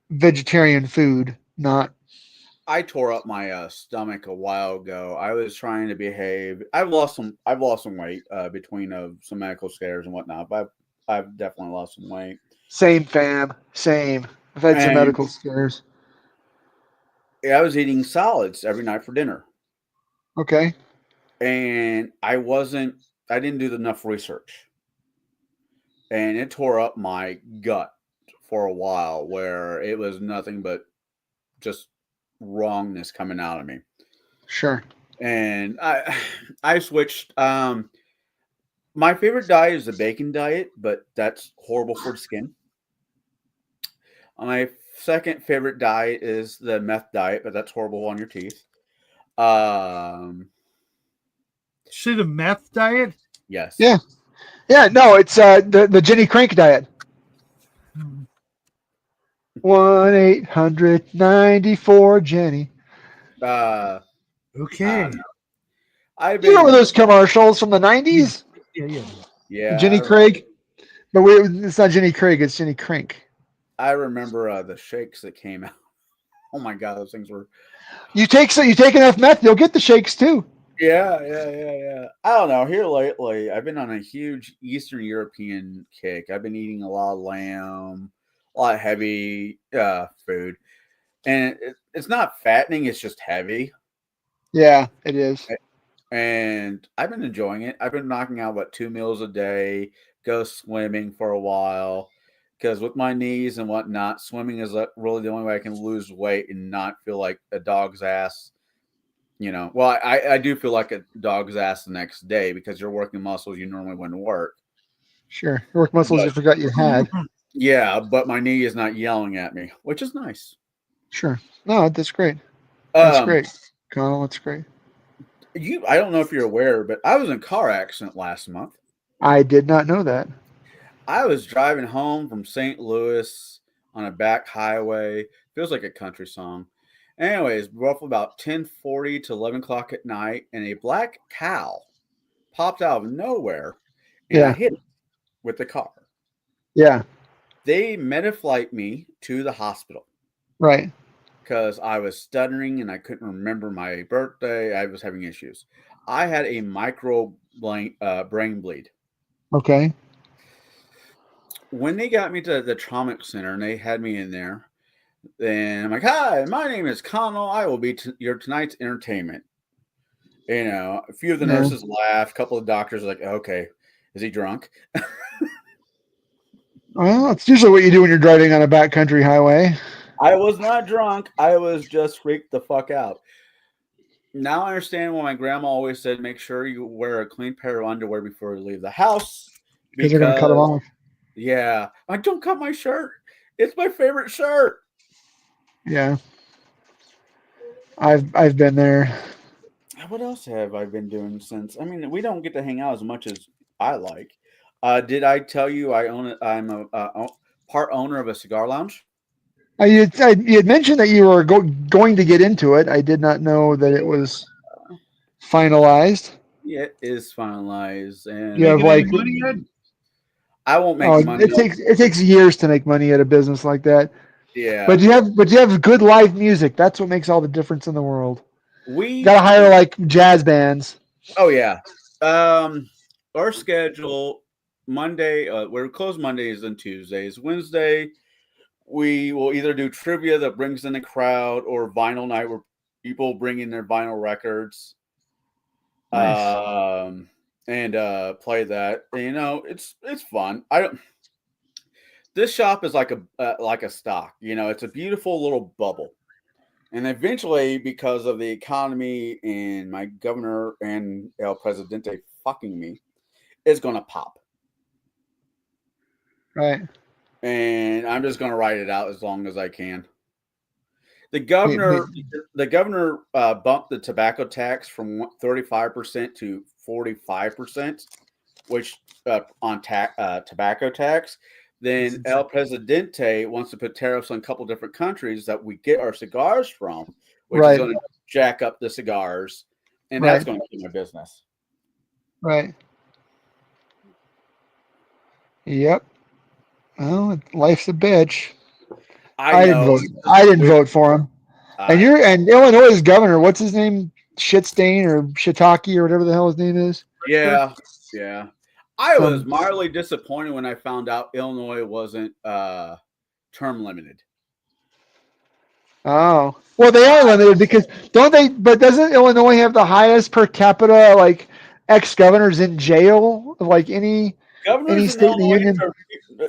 vegetarian food, not. I tore up my stomach a while ago. I was trying to behave. I've lost some weight between some medical scares and whatnot, but I've definitely lost some weight. Same, fam. Same. I've had some medical scares. I was eating salads every night for dinner. Okay. And I didn't do enough research. And it tore up my gut for a while where it was nothing but just wrongness coming out of me. Sure. And I switched. My favorite diet is the bacon diet, but that's horrible for the skin. My second favorite diet is the meth diet, but that's horrible on your teeth. See the meth diet? Yes. Yeah. Yeah. No, it's the Jenny Crank diet. 1-800-94 Jenny. Okay. You remember those commercials from the 90s? Yeah. Jenny Craig, but it's not Jenny Craig. It's Jenny Crank. I remember the shakes that came out. Oh my god, those things were. You take enough meth, you'll get the shakes too. Yeah. I don't know. Here lately, I've been on a huge Eastern European kick. I've been eating a lot of lamb, a lot of heavy food, and it's not fattening. It's just heavy. Yeah, it is. And I've been enjoying it. I've been knocking out 2 meals a day. Go swimming for a while. Because with my knees and whatnot, swimming is really the only way I can lose weight and not feel like a dog's ass. Well, I do feel like a dog's ass the next day because you're working muscles you normally wouldn't work. Sure. Work muscles you forgot you had. Yeah, but my knee is not yelling at me, which is nice. Sure. No, that's great. That's great. Connell, that's great. I don't know if you're aware, but I was in a car accident last month. I did not know that. I was driving home from St. Louis on a back highway. Feels like a country song. Anyways, roughly about 10:40 to 11 o'clock at night, and a black cow popped out of nowhere, and I Yeah. hit it with the car. Yeah. They Metaflight me to the hospital Right. because I was stuttering and I couldn't remember my birthday. I was having issues. I had a brain bleed. Okay. When they got me to the trauma center and they had me in there, then I'm like, "Hi, my name is Connell. I will be your tonight's entertainment." You know, a few of the nurses laughed. A couple of doctors were like, "Okay, is he drunk?" Well, that's usually what you do when you're driving on a backcountry highway. I was not drunk. I was just freaked the fuck out. Now I understand why my grandma always said, make sure you wear a clean pair of underwear before you leave the house. Because they're going to cut them off. Yeah. I don't cut my shirt. It's my favorite shirt. Yeah. I've been there. What else have I been doing since? I mean, we don't get to hang out as much as I like. Did I tell you I'm a part owner of a cigar lounge? You had mentioned that you were going to get into it. I did not know that it was finalized. Yeah, it is finalized, and you have like money yet? I won't make money. It takes years to make money at a business like that. Yeah, but you have good live music. That's what makes all the difference in the world. We gotta hire like jazz bands. Oh yeah. Our schedule Monday. We're closed Mondays and Tuesdays. Wednesday, we will either do trivia that brings in a crowd or vinyl night where people bring in their vinyl records. Nice. And play that. And, you know, it's fun. This shop is like a stock. You know, it's a beautiful little bubble. And eventually, because of the economy and my governor and El Presidente fucking me, it's going to pop. Right. And I'm just going to ride it out as long as I can. The governor bumped the tobacco tax from 35% to 45%, which on tobacco tax. Then El Presidente wants to put tariffs on a couple different countries that we get our cigars from, which is going to jack up the cigars, and that's going to keep my business. Right. Yep. Well, life's a bitch. I didn't vote for him. And Illinois' governor, what's his name? Shitstain or Shiitake or whatever the hell his name is. Yeah. I was mildly disappointed when I found out Illinois wasn't term limited. Oh, well, they are limited because don't they? But doesn't Illinois have the highest per capita like ex-governors in jail of like any state in the union?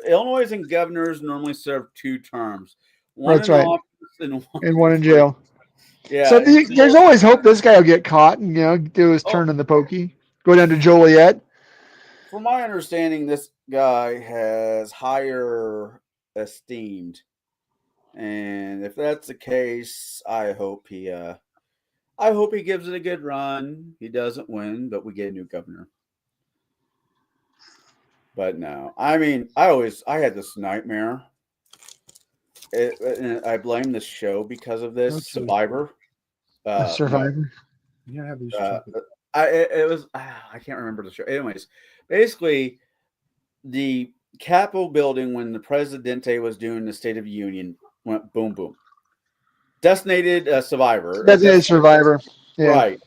Illinois and governors normally serve 2 terms. One in office and one in jail. Yeah. So there's always hope this guy will get caught and do his turn in the pokey, go down to Joliet. From my understanding, this guy has higher esteemed, and if that's the case, I hope he gives it a good run. He doesn't win, but we get a new governor. But no, I mean, I had this nightmare. I blame the show because of this. Survivor. Survivor. Yeah, it was. I can't remember the show. Anyways, basically, the Capitol building when the Presidente was doing the State of the Union went boom boom. Designated Survivor. Designated Survivor. Yeah. Right.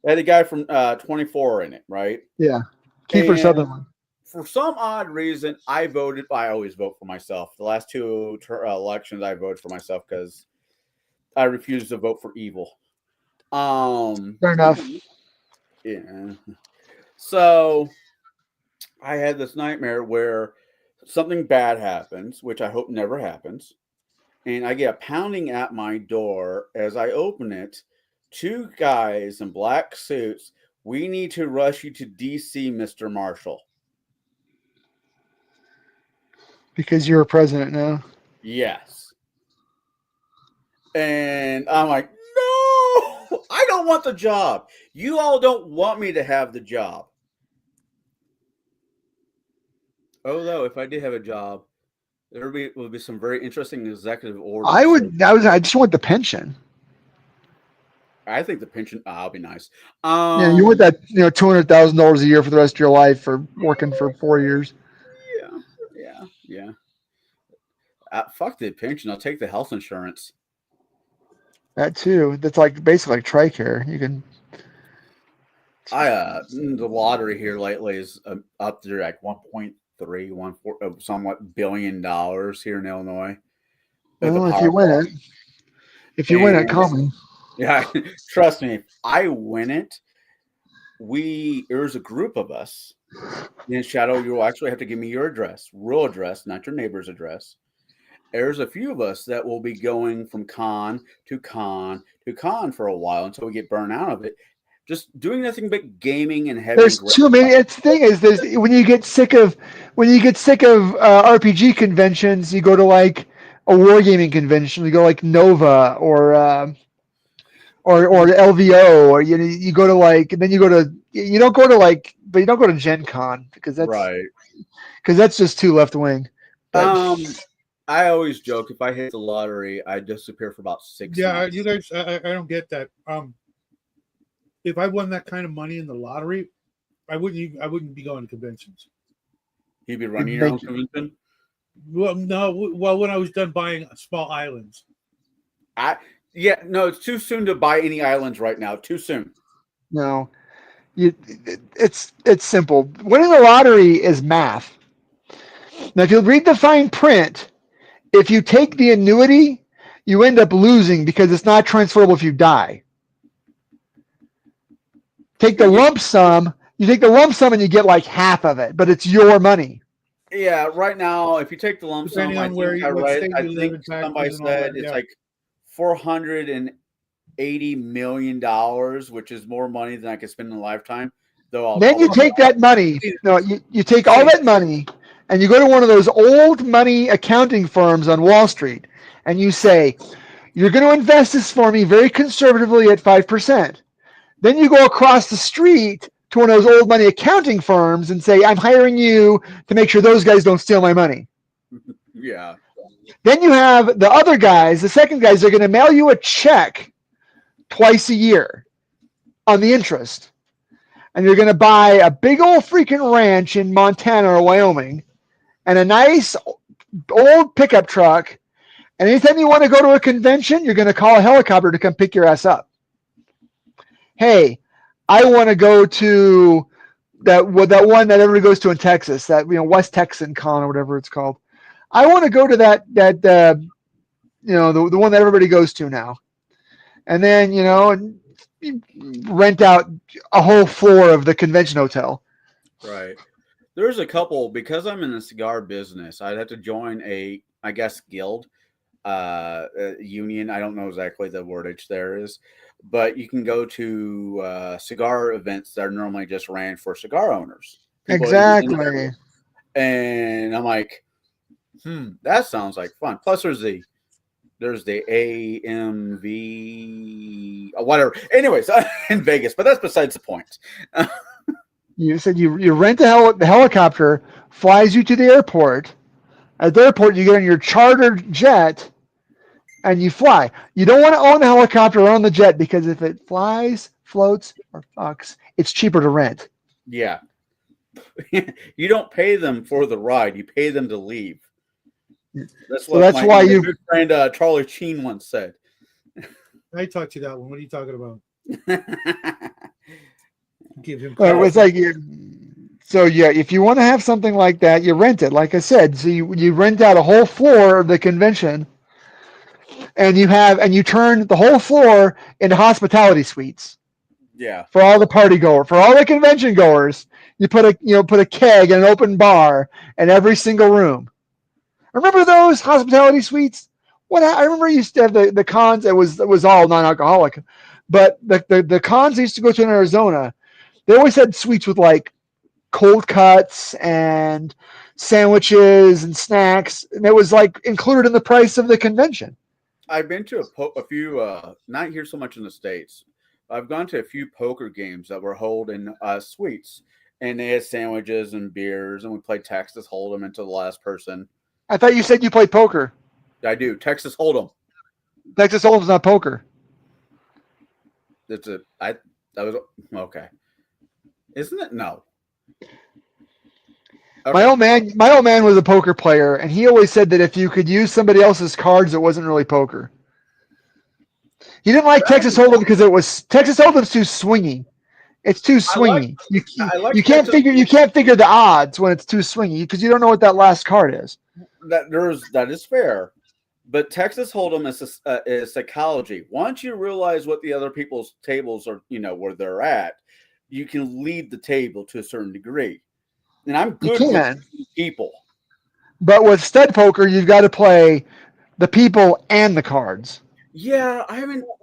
They had a guy from 24 in it, right? Yeah. Kiefer Sutherland. For some odd reason, I always vote for myself. The last 2 elections, I voted for myself because I refuse to vote for evil. Fair enough. Yeah. So I had this nightmare where something bad happens, which I hope never happens. And I get a pounding at my door. As I open it, 2 guys in black suits. We need to rush you to DC, Mr. Marshall. Because you're a president now. Yes. And I'm like, no, I don't want the job. You all don't want me to have the job. Although, if I did have a job, there would be some very interesting executive orders. I just want the pension. I think the pension, I'll be nice. Yeah, you want that, $200,000 a year for the rest of your life for working for 4 years. Yeah. Fuck the pension. I'll take the health insurance. That too. That's like basically like TRICARE. You can. The lottery here lately is up there like 1.3, 1.4, somewhat $billion here in Illinois. Well, if you win it, call me. Yeah, trust me. If I win it, there's a group of us. In Shadow, you'll actually have to give me your address, real address, not your neighbor's address. There's a few of us that will be going from con to con to con for a while until we get burned out of it. Just doing nothing but gaming and having. There's too many. It's the thing is, when you get sick of RPG conventions, you go to like a wargaming convention. You go like Nova or LVO, or you go to like, and then you don't go to Gen Con because that's just too left wing. I always joke if I hit the lottery, I disappear for about 6 months. Yeah, you guys, I don't get that. If I won that kind of money in the lottery, I wouldn't be going to conventions. You'd be running your own convention? Well, no. Well, when I was done buying small islands. It's too soon to buy any islands right now. Too soon. No, it's simple. Winning the lottery is math. Now, if you read the fine print, if you take the annuity, you end up losing because it's not transferable if you die. Take the lump sum. You take the lump sum and you get like half of it, but it's your money. Yeah, right now, if you take the lump sum, Depending on where I think somebody said it's like $480 million, which is more money than I could spend in a lifetime. Then you take that money. No, you take all that money and you go to one of those old money accounting firms on Wall Street and you say, you're going to invest this for me very conservatively at 5%. Then you go across the street to one of those old money accounting firms and say, I'm hiring you to make sure those guys don't steal my money. Yeah. Then you have the other guys, the second guys, they're going to mail you a check twice a year on the interest. And you're going to buy a big old freaking ranch in Montana or Wyoming and a nice old pickup truck. And anytime you want to go to a convention, you're going to call a helicopter to come pick your ass up. Hey, I want to go to that one that everybody goes to in Texas, that West Texan Con or whatever it's called. I want to go to the one that everybody goes to now, and then rent out a whole floor of the convention hotel. Right. There's a couple, because I'm in the cigar business. I'd have to join a guild, union. I don't know exactly the wordage there is. But you can go to cigar events that are normally just ran for cigar owners. Exactly. And I'm like, that sounds like fun. Plus, there's the AMV, whatever. Anyways, in Vegas, but that's besides the point. You said you rent the helicopter, flies you to the airport. At the airport, you get on your chartered jet. And you fly. You don't want to own the helicopter or own the jet because if it flies, floats, or fucks, it's cheaper to rent. Yeah. You don't pay them for the ride. You pay them to leave. That's what my good friend Charlie Sheen once said. I taught you that one. What are you talking about? Give him. It's like if you want to have something like that, you rent it. Like I said, so you rent out a whole floor of the convention. And you turn the whole floor into hospitality suites. Yeah. For all the for all the convention goers, you put a keg and an open bar in every single room. Remember those hospitality suites? I remember you used to have the cons. It was all non-alcoholic, but the cons I used to go to in Arizona, they always had suites with like cold cuts and sandwiches and snacks, and it was like included in the price of the convention. I've been to a few, not here so much in the States, I've gone to a few poker games that were held in suites, and they had sandwiches and beers, and we played Texas Hold'em until the last person. I thought you said you played poker. I do Texas Hold'em. Texas Hold'em's not poker. That was okay. Isn't it? No. Okay. My old man was a poker player, and he always said that if you could use somebody else's cards, it wasn't really poker. He didn't like Texas Hold'em because Texas Hold'em's too swingy. It's too swingy. You can't figure the odds when it's too swingy because you don't know what that last card is. That is fair, but Texas Hold'em is psychology. Once you realize what the other people's tables are, where they're at, you can lead the table to a certain degree. And I'm good with people. But with stud poker, you've got to play the people and the cards. Yeah,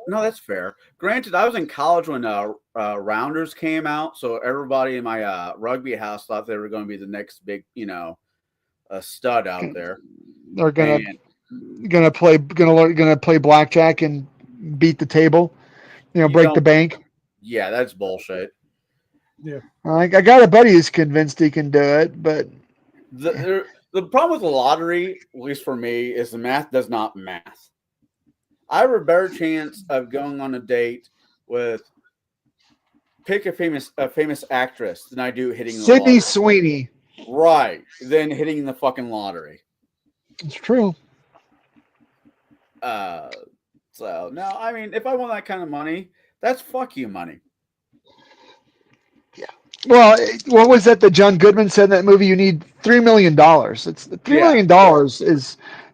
no, that's fair. Granted, I was in college when Rounders came out, so everybody in my rugby house thought they were going to be the next big, stud out there. They're gonna play blackjack and beat the table, break the bank. Yeah, that's bullshit. Yeah, I got a buddy who's convinced he can do it, but the problem with the lottery, at least for me, is the math does not math. I have a better chance of going on a date with pick a famous actress than I do hitting the Sydney lottery. Sweeney. Right, than hitting the fucking lottery. It's true. So no, I mean, if I want that kind of money, that's fuck you money. Yeah. Well, what was that John Goodman said in that movie? You need $3 million. It's $3 million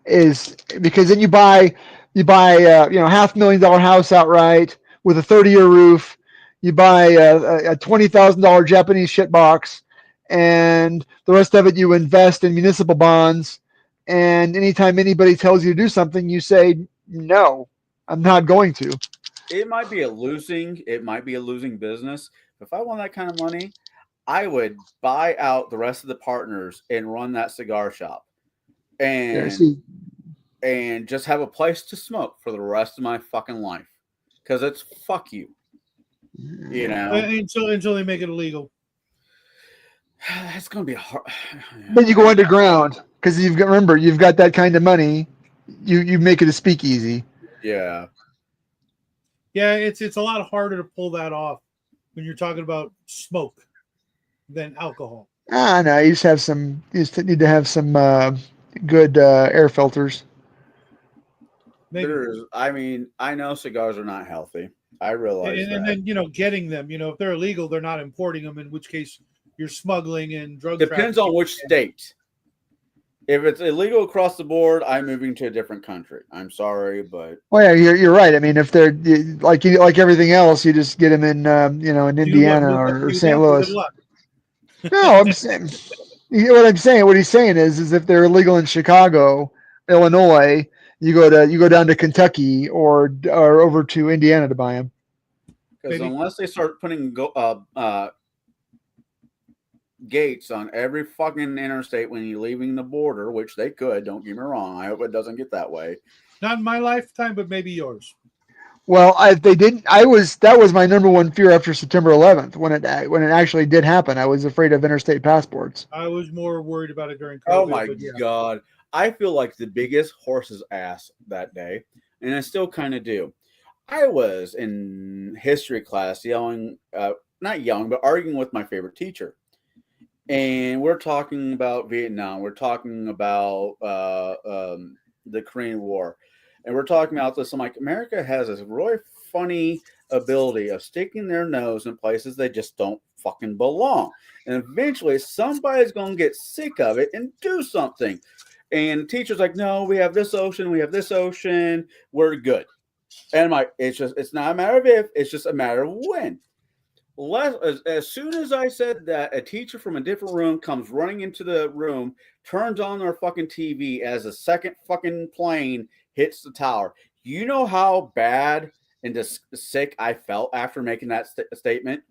is because then you buy $500,000 house outright with a 30-year roof. You buy a $20,000 Japanese shitbox, and the rest of it you invest in municipal bonds. And anytime anybody tells you to do something, you say, no, I'm not going to. It might be a losing business. If I want that kind of money, I would buy out the rest of the partners and run that cigar shop. And just have a place to smoke for the rest of my fucking life. Because it's fuck you. Until they make it illegal. It's going to be hard. Then you go underground because you've got that kind of money. You make it a speakeasy. Yeah. Yeah, it's a lot harder to pull that off when you're talking about smoke than alcohol. No, you just need to have some good air filters. Maybe. I know cigars are not healthy. I realize that. And then, getting them, if they're illegal, they're not importing them, in which case you're smuggling and drug Depends on which state. If it's illegal across the board, I'm moving to a different country. I'm sorry, but yeah, you're right. I mean, if they're like everything else, you just get them in in Indiana or St. Louis. No, I'm saying what he's saying is if they're illegal in Chicago, Illinois, you go down to Kentucky or over to Indiana to buy them. Because unless they start putting gates on every fucking interstate when you're leaving the border, which they could, don't get me wrong. I hope it doesn't get that way. Not in my lifetime, but maybe yours. Well, they didn't. That was my number one fear after September 11th when it actually did happen. I was afraid of interstate passports. I was more worried about it during COVID. Oh my God. I feel like the biggest horse's ass that day, and I still kind of do. I was in history class not yelling, but arguing with my favorite teacher. And we're talking about Vietnam. We're talking about the Korean War. And we're talking about this. I'm like, America has this really funny ability of sticking their nose in places they just don't fucking belong. And eventually somebody's going to get sick of it and do something. And the teacher's like, no, we have this ocean. We're good. And I'm like, it's not a matter of if, it's just a matter of when. As soon as I said that, a teacher from a different room comes running into the room, turns on their fucking TV as a second fucking plane hits the tower. You know how bad and just sick I felt after making that statement?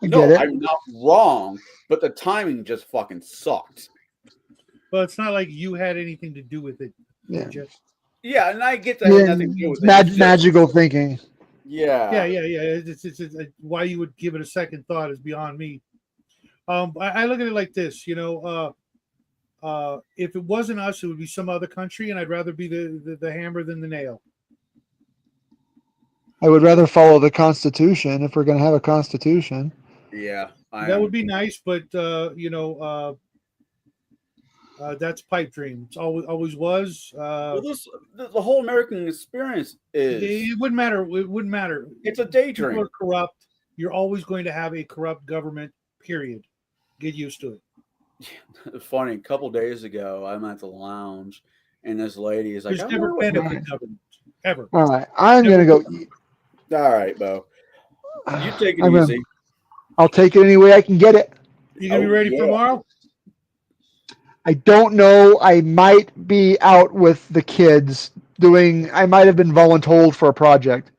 No, I'm not wrong, but the timing just fucking sucked. Well, it's not like you had anything to do with it. Yeah, Just... and I get that. Had nothing to do with it. Magical thinking. Yeah. It's why you would give it a second thought is beyond me. I look at it like this, if it wasn't us, it would be some other country, and I'd rather be the hammer than the nail. I would rather follow the Constitution if we're going to have a Constitution. Yeah. That would be nice, but that's pipe dream. It's always was. Well, the whole American experience is. It wouldn't matter. It wouldn't matter. It's a daydream. People are corrupt. You're always going to have a corrupt government. Period. Get used to it. Funny. A couple days ago, I'm at the lounge, and this lady is like, "There's never been a good government ever." All right, I'm going to go eat. All right, Bo. You take it easy. I'll take it any way I can get it. You gonna be ready for tomorrow? I don't know. I might be out with the kids I might have been voluntold for a project.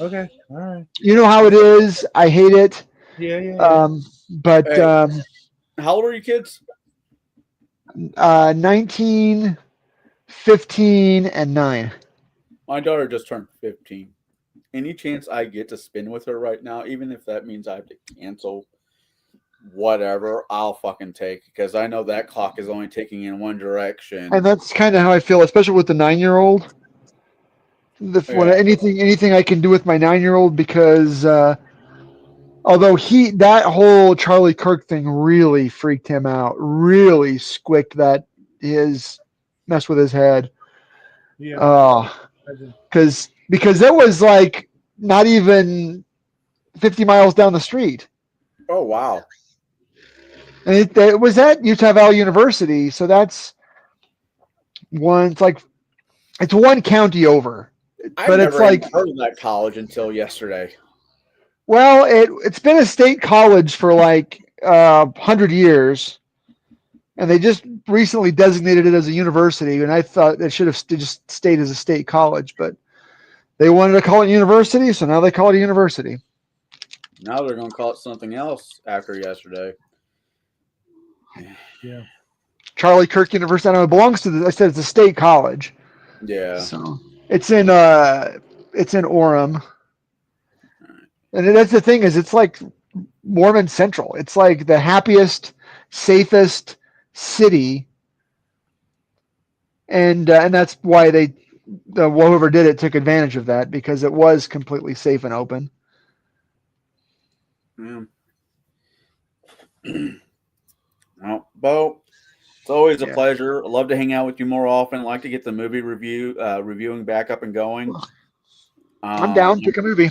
Okay. All right. You know how it is. I hate it. Yeah. But hey, how old are you kids? 19, 15, and 9. My daughter just turned 15. Any chance I get to spin with her right now, even if that means I have to cancel whatever, I'll fucking take, because I know that clock is only taking in one direction. And that's kind of how I feel, especially with the 9-year-old. Anything I can do with my 9-year-old, because although that whole Charlie Kirk thing really freaked him out, really squicked messed with his head. Yeah. Because it was like not even 50 miles down the street. Oh, wow. And it was at Utah Valley University, so that's it's one county over. But it's like heard of that college until yesterday. Well, it's been a state college for 100 years, and they just recently designated it as a university. And I thought it should have just stayed as a state college, but they wanted to call it university, so now they call it a university. Now they're going to call it something else after yesterday. Yeah. Charlie Kirk University. I know it belongs to I said it's a state college. Yeah. So it's in Orem. And that's the thing is it's like Mormon Central. It's like the happiest, safest city. And that's why whoever did it took advantage of that, because it was completely safe and open. Yeah. Well, Bo, it's always a pleasure. I love to hang out with you more often. I like to get the movie reviewing back up and going. I'm down. Pick a movie.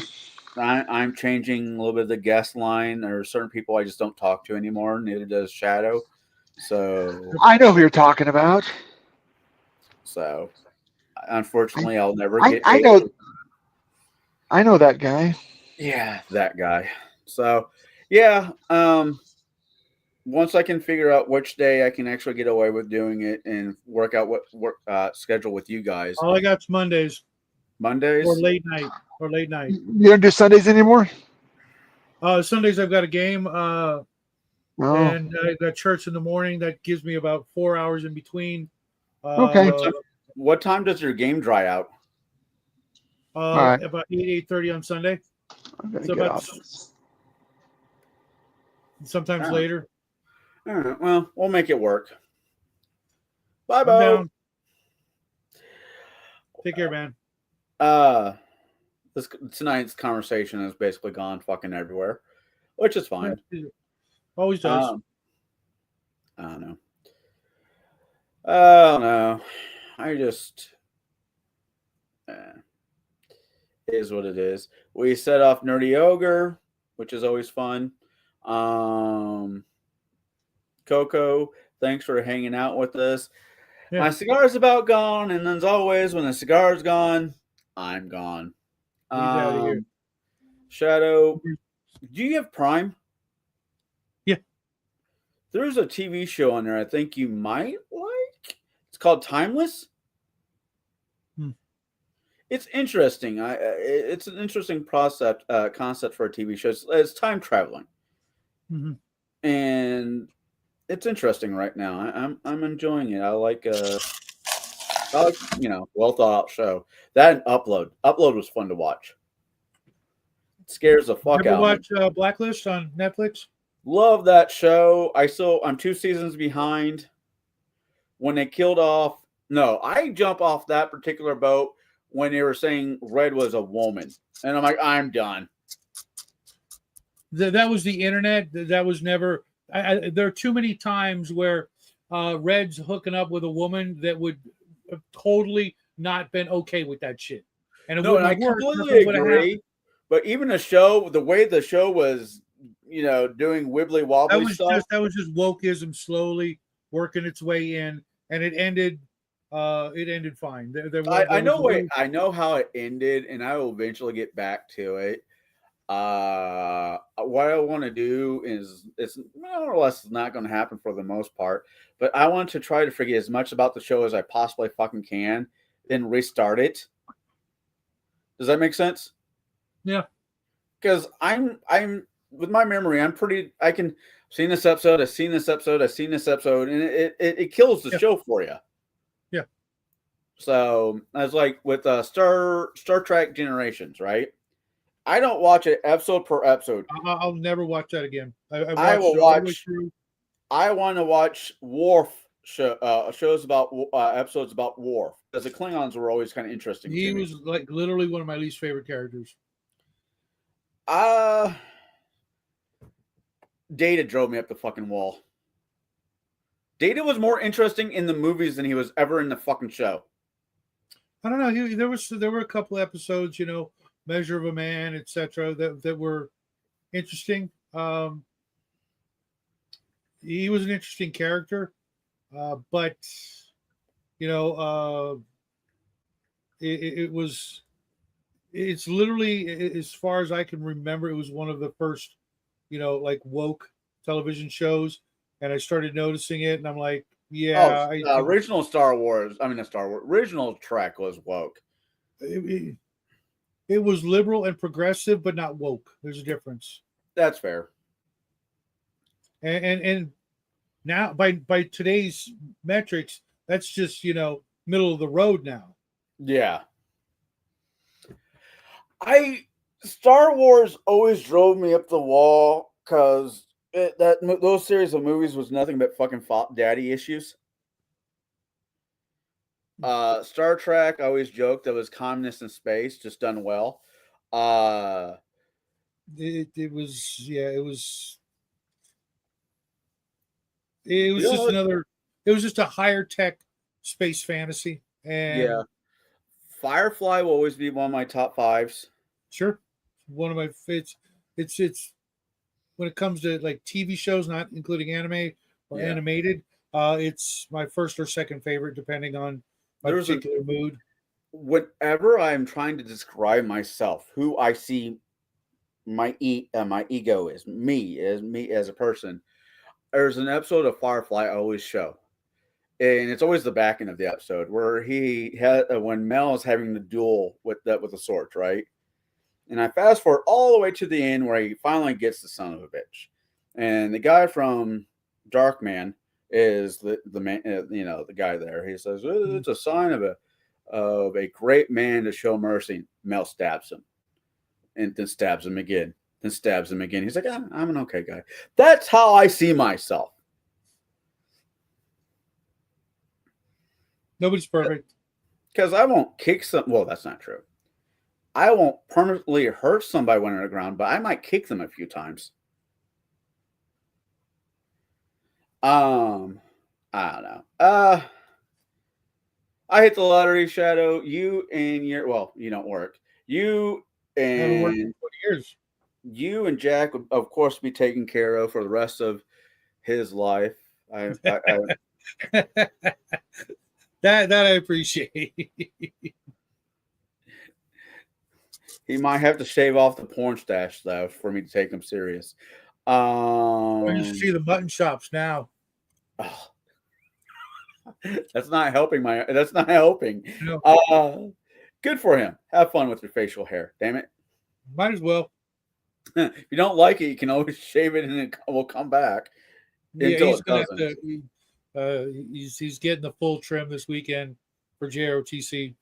I'm changing a little bit of the guest line. There are certain people I just don't talk to anymore. Neither does Shadow. So I know who you're talking about. So unfortunately, I'll never get. I know that guy. Yeah, that guy. So yeah. Once I can figure out which day I can actually get away with doing it and work out what work schedule with you guys. All I got's Mondays. Mondays or late night. You don't do Sundays anymore? Sundays I've got a game. And I've got church in the morning. That gives me about 4 hours in between. Okay. What time does your game dry out? About 8:30 on Sunday. Sometimes later. All right. Well, we'll make it work. Bye, Bo. Take care, man. Tonight's conversation has basically gone fucking everywhere, which is fine. Always does. I don't know. Oh no, I just it is what it is. We set off Nerdy Ogre, which is always fun. Coco, thanks for hanging out with us. Yeah. My cigar is about gone, and as always, when the cigar is gone, I'm gone. He's out of here. Shadow, do you have Prime? Yeah. There's a TV show on there I think you might like. It's called Timeless. It's interesting. It's an interesting concept for a TV show. It's time traveling, and it's interesting right now. I'm enjoying it. I like well thought out show. That and Upload. Upload was fun to watch. Scares the fuck Ever out of me. watch Blacklist on Netflix? Love that show. I'm 2 seasons behind. When they killed off, no, I jump off that particular boat when they were saying Red was a woman, and I'm like, I'm done. That was the internet. That was never. There are too many times where Red's hooking up with a woman that would have totally not been okay with that shit, and it No, and wouldn't I have worked. completely Nothing would have agree. happened. But even the way the show was, doing wibbly wobbly stuff. That was just wokeism slowly working its way in, and it ended. It ended fine. I know how it ended, and I will eventually get back to it. What I want to do is it's more or less not going to happen for the most part, but I want to try to forget as much about the show as I possibly fucking can, then restart it. Does that make sense? Yeah. Because I'm with my memory, I can seen this episode, I've seen this episode, and it kills the show for you. Yeah. So I was like with Star Trek Generations, right? I don't watch it episode per episode. I'll never watch that again. I will watch. I want to watch Worf shows about episodes about Worf, because the Klingons were always kind of interesting. He was like literally one of my least favorite characters. Data drove me up the fucking wall. Data was more interesting in the movies than he was ever in the fucking show. I don't know. There were a couple episodes, Measure of a Man, etc., that were interesting. He was an interesting character, but it's literally, as far as I can remember, it was one of the first, like woke television shows, and I started noticing it, and I'm like, yeah. Original original Trek was woke. It was liberal and progressive, but not woke. There's a difference. That's fair. And now by today's metrics, that's just middle of the road now. Yeah. Star Wars always drove me up the wall because those series of movies was nothing but fucking daddy issues. Star Trek, I always joked that was communist in space, just done well. It was just another. It was just a higher tech space fantasy, and Firefly will always be one of my top 5s. Sure, one of my favorites. It's when it comes to like TV shows, not including anime or animated. It's my first or second favorite, depending on my particular mood. Whenever I'm trying to describe myself, who I see my ego is, me as a person, there's an episode of Firefly I always show, and it's always the back end of the episode where he had when Mel is having the duel with the swords, right? And I fast forward all the way to the end where he finally gets the son of a bitch, and the guy from Darkman is the man, the guy there. He says it's a sign of a great man to show mercy. Mel stabs him, and then stabs him again, then stabs him again. He's like, I'm an okay guy. That's how I see myself. Nobody's perfect. Because I won't kick some. Well, that's not true. I won't permanently hurt somebody when they're on the ground, but I might kick them a few times. I don't know. I hit the lottery, Shadow. You don't work. You and 20 years. You and Jack would, of course, be taken care of for the rest of his life. That I appreciate. He might have to shave off the porn stash though for me to take him serious. I just see the mutton chops now. Oh, that's not helping. That's not helping. No. Good for him. Have fun with your facial hair. Damn it. Might as well. If you don't like it, you can always shave it and it will come back. Yeah, he's gonna have to. He's getting the full trim this weekend for JROTC.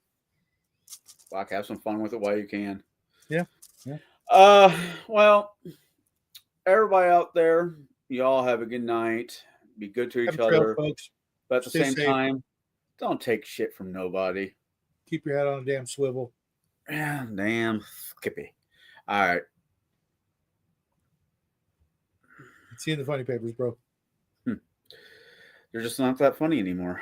Fuck, have some fun with it while you can. Yeah. Well, everybody out there, you all have a good night. Be good to each Have a trail, other. folks. But at the Stay same safe. time, don't take shit from nobody. Keep your head on a damn swivel. Yeah, damn Skippy. All right. See you in the funny papers, bro. They're just not that funny anymore.